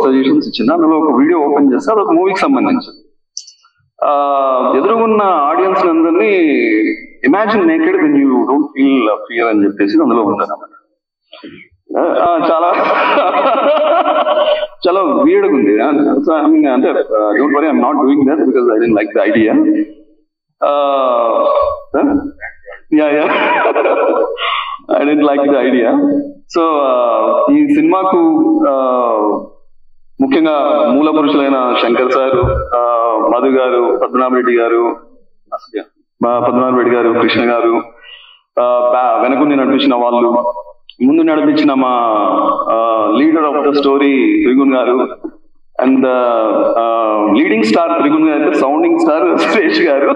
B: సజెషన్స్ ఇచ్చింది. అందులో ఒక వీడియో ఓపెన్ చేస్తే అదొక మూవీకి సంబంధించింది. ఎదురుగున్న ఆడియన్స్ అందరినీ imagine naked when you don't feel fear అని చెప్పేసి అందులో ఉందన్నమాట. చాలా చాలా వీర్డ్గా ఉంది. సో ఐ మీన్ అంటే don't worry, I'm not doing that because I don't like the idea. I didn't like the idea. So ఈ సినిమాకు ముఖ్యంగా మూల పురుషులైన శంకర్ సార్, మధు గారు, పద్మనాభరెడ్డి గారు, కృష్ణ గారు, వెనకుండి నడిపించిన వాళ్ళు, ముందు నడిపించిన మా leader of the story Trigun గారు, అండ్ లీడింగ్ స్టార్ త్రిగుణ్ గారు, సౌండింగ్ స్టార్ సురేష్ గారు,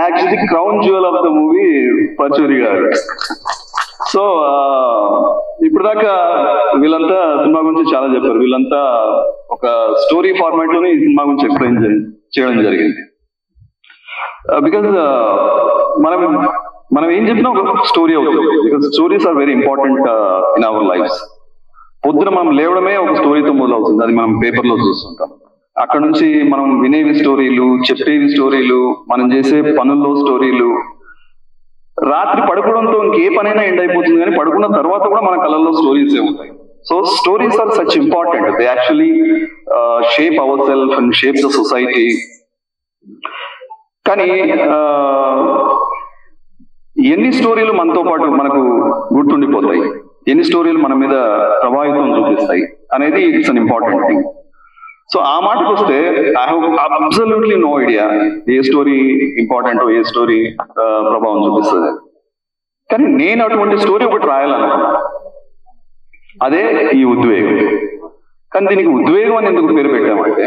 B: actually crown jewel of the movie Paruchuri గారు. సో ఇప్పుడు దాకా వీళ్ళంతా సినిమా గురించి చాలా చెప్పారు. వీళ్ళంతా ఒక స్టోరీ ఫార్మాట్ లోనే ఈ సినిమా గురించి ఎక్స్ప్లెయిన్ చేయడం జరిగింది. బికాజ్ మనం ఏం చెప్పినా ఒక స్టోరీ అవుతుంది. Because stories are very important in our lives. పొద్దున మనం లేవడమే ఒక స్టోరీతో మొదలవుతుంది. అది మనం పేపర్లో చూస్తుంటాం. అక్కడ నుంచి మనం వినేవి స్టోరీలు, చెప్పేవి స్టోరీలు, మనం చేసే పనుల్లో స్టోరీలు, రాత్రి పడుకోవడంతో ఇంకే పనైనా ఎండ్ అయిపోతుంది, కానీ పడుకున్న తర్వాత కూడా మన కళ్ళల్లో స్టోరీసే ఉంటాయి. So stories are such important. They actually shape our self and shape the society. కానీ ఎన్ని స్టోరీలు మనతో పాటు మనకు గుర్తుండిపోతాయి, ఎన్ని స్టోరీలు మన మీద ప్రభావితం చూపిస్తాయి అనేది it's an important thing. So ఆ మాటకు వస్తే I have absolutely no idea ఏ స్టోరీ ఇంపార్టెంట్, ఏ స్టోరీ ప్రభావం చూపిస్తుంది. కానీ నేను అటువంటి స్టోరీ ఒకటి రాయాలనుకున్నా, అదే ఈ ఉద్వేగం. కానీ దీనికి ఉద్వేగం అని ఎందుకు పేరు పెట్టామంటే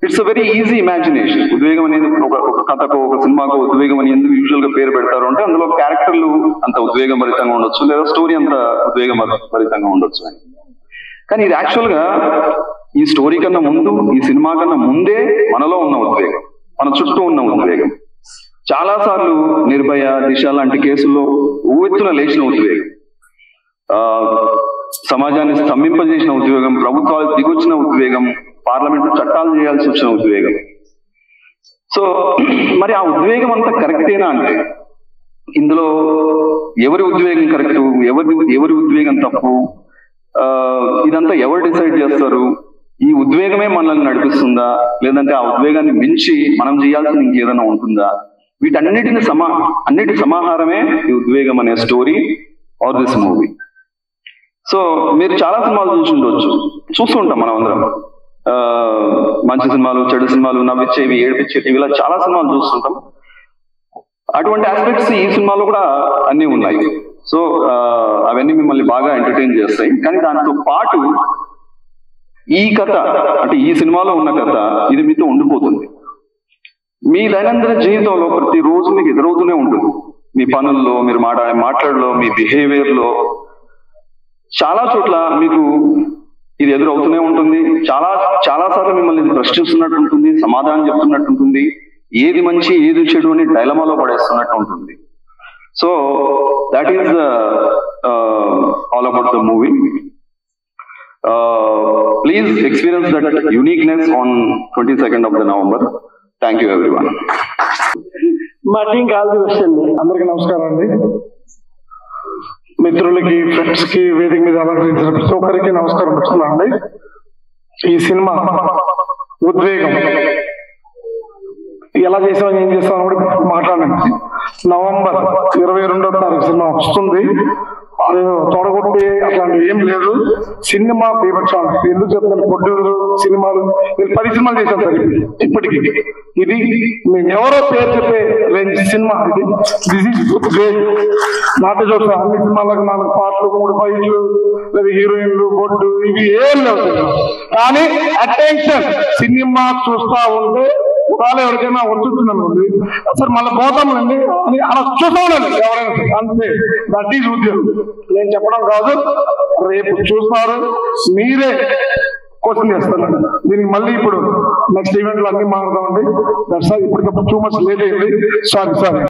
B: it's a very easy imagination. ఉద్వేగం అనేది ఒక కథకు, ఒక సినిమాకు ఉద్వేగం అని ఎందుకు యూజువల్ గా పేరు పెడతారు అంటే అందులో క్యారెక్టర్లు అంత ఉద్వేగం భరితంగా ఉండొచ్చు, లేదా స్టోరీ అంత ఉద్వేగం భరితంగా ఉండొచ్చు అని. కానీ ఇది యాక్చువల్ గా ఈ స్టోరీ కన్నా ముందు, ఈ సినిమా కన్నా ముందే మనలో ఉన్న ఉద్వేగం, మన చుట్టూ ఉన్న ఉద్వేగం. చాలా సార్లు నిర్భయ, దిశ లాంటి కేసుల్లో ఉవ్వెత్తున లేచిన ఉద్వేగం, సమాజాన్ని స్తంభింపజేసిన ఉద్వేగం, ప్రభుత్వాలు దిగొచ్చిన ఉద్వేగం, పార్లమెంట్ చట్టాలు చేయాల్సి వచ్చిన ఉద్వేగం. సో మరి ఆ ఉద్వేగం అంతా కరెక్టేనా అంటే ఇందులో ఎవరి ఉద్వేగం కరెక్ట్, ఎవరి ఉద్వేగం తప్పు, ఇదంతా ఎవరు డిసైడ్ చేస్తారు, ఈ ఉద్వేగమే మనల్ని నడిపిస్తుందా, లేదంటే ఆ ఉద్వేగాన్ని మించి మనం చేయాల్సిన ఇంకేదైనా ఉంటుందా, అన్నిటి సమాహారమే ఈ ఉద్వేగం అనే story or this movie. So మీరు చాలా సినిమాలు చూస్తూ ఉంటాం మనం అందరం. మంచి సినిమాలు, చెడు సినిమాలు, నవ్విచ్చేవి, ఏడిపించేవి, ఇలా చాలా సినిమాలు చూస్తుంటాం. అటువంటి ఆస్పెక్ట్స్ ఈ సినిమాలో కూడా అన్నీ ఉన్నాయి. సో అవన్నీ మిమ్మల్ని బాగా ఎంటర్టైన్ చేస్తాయి. కానీ దాంతో పాటు ఈ కథ, అంటే ఈ సినిమాలో ఉన్న కథ, ఇది మీతో ఉండిపోతుంది. మీ దైనందిన జీవితంలో ప్రతిరోజు మీకు ఎదురవుతూనే ఉంటుంది. మీ పనుల్లో, మీరు మాట్లాడలో, మీ బిహేవియర్లో చాలా చోట్ల మీకు ఇది ఎదురవుతూనే ఉంటుంది. చాలా సార్లు మిమ్మల్ని ఇది ప్రశ్నిస్తున్నట్టు ఉంటుంది, సమాధానం చెప్తున్నట్టు ఉంటుంది, ఏది మంచి ఏది చెడు అని డైలమాలో పడేస్తున్నట్టు ఉంటుంది. So that is all about the movie. Please experience that uniqueness on 22nd of the November. Thank you everyone.
C: మా టీం కాల్ వచ్చండి. అందరికీ నమస్కారం అండి. మిత్రులకి, ఫ్రెండ్స్ కి, వేదిక మీద అలంకరించిన ప్రతి ఒక్కరికి నమస్కారం పెడుతున్నానండి. ఈ సినిమా ఉద్వేగం ఎలా చేసామని, ఏం చేస్తామని కూడా మాట్లాడండి. నవంబర్ 22వ తారీఖు సినిమా వస్తుంది. అది తొడగొట్టి అట్లాంటివి ఏం లేదు. సినిమా బీభత్సం. ఎందుకు చెప్తాను, పొడ్డూరు సినిమాలు మీరు 10 సినిమాలు చేశారు సార్ ఇప్పటికి. ఇది మేము ఎవరో పేరు చెప్పే రేంజ్ సినిమా ఇది. This is great. నాట్య చూస్తా అన్ని సినిమాలకు 4 పాటలు, 3 ఫైట్లు, లేదా హీరోయిన్లు, బొడ్డు, ఇవి ఏం లేవు. కానీ అటెన్షన్, సినిమా చూస్తా ఉంటే కాలు ఎవరికైనా వచ్చుతుంది అనుకోండి, సార్ మళ్ళీ పోతామండి అని అలా చూస్తా ఉండండి ఎవరైనా. అంతే, దట్ ఈజ్ ఉద్యోగం. నేను చెప్పడం కాదు, రేపు చూస్తారు, మీరే క్వశ్చన్ చేస్తానండి. దీనికి మళ్ళీ ఇప్పుడు నెక్స్ట్ ఈవెంట్ లో అన్ని మాట్లాడదామండి. దట్స్ ఇప్పటికప్పుడు టూ మచ్ లేట్ అయింది. సారీ.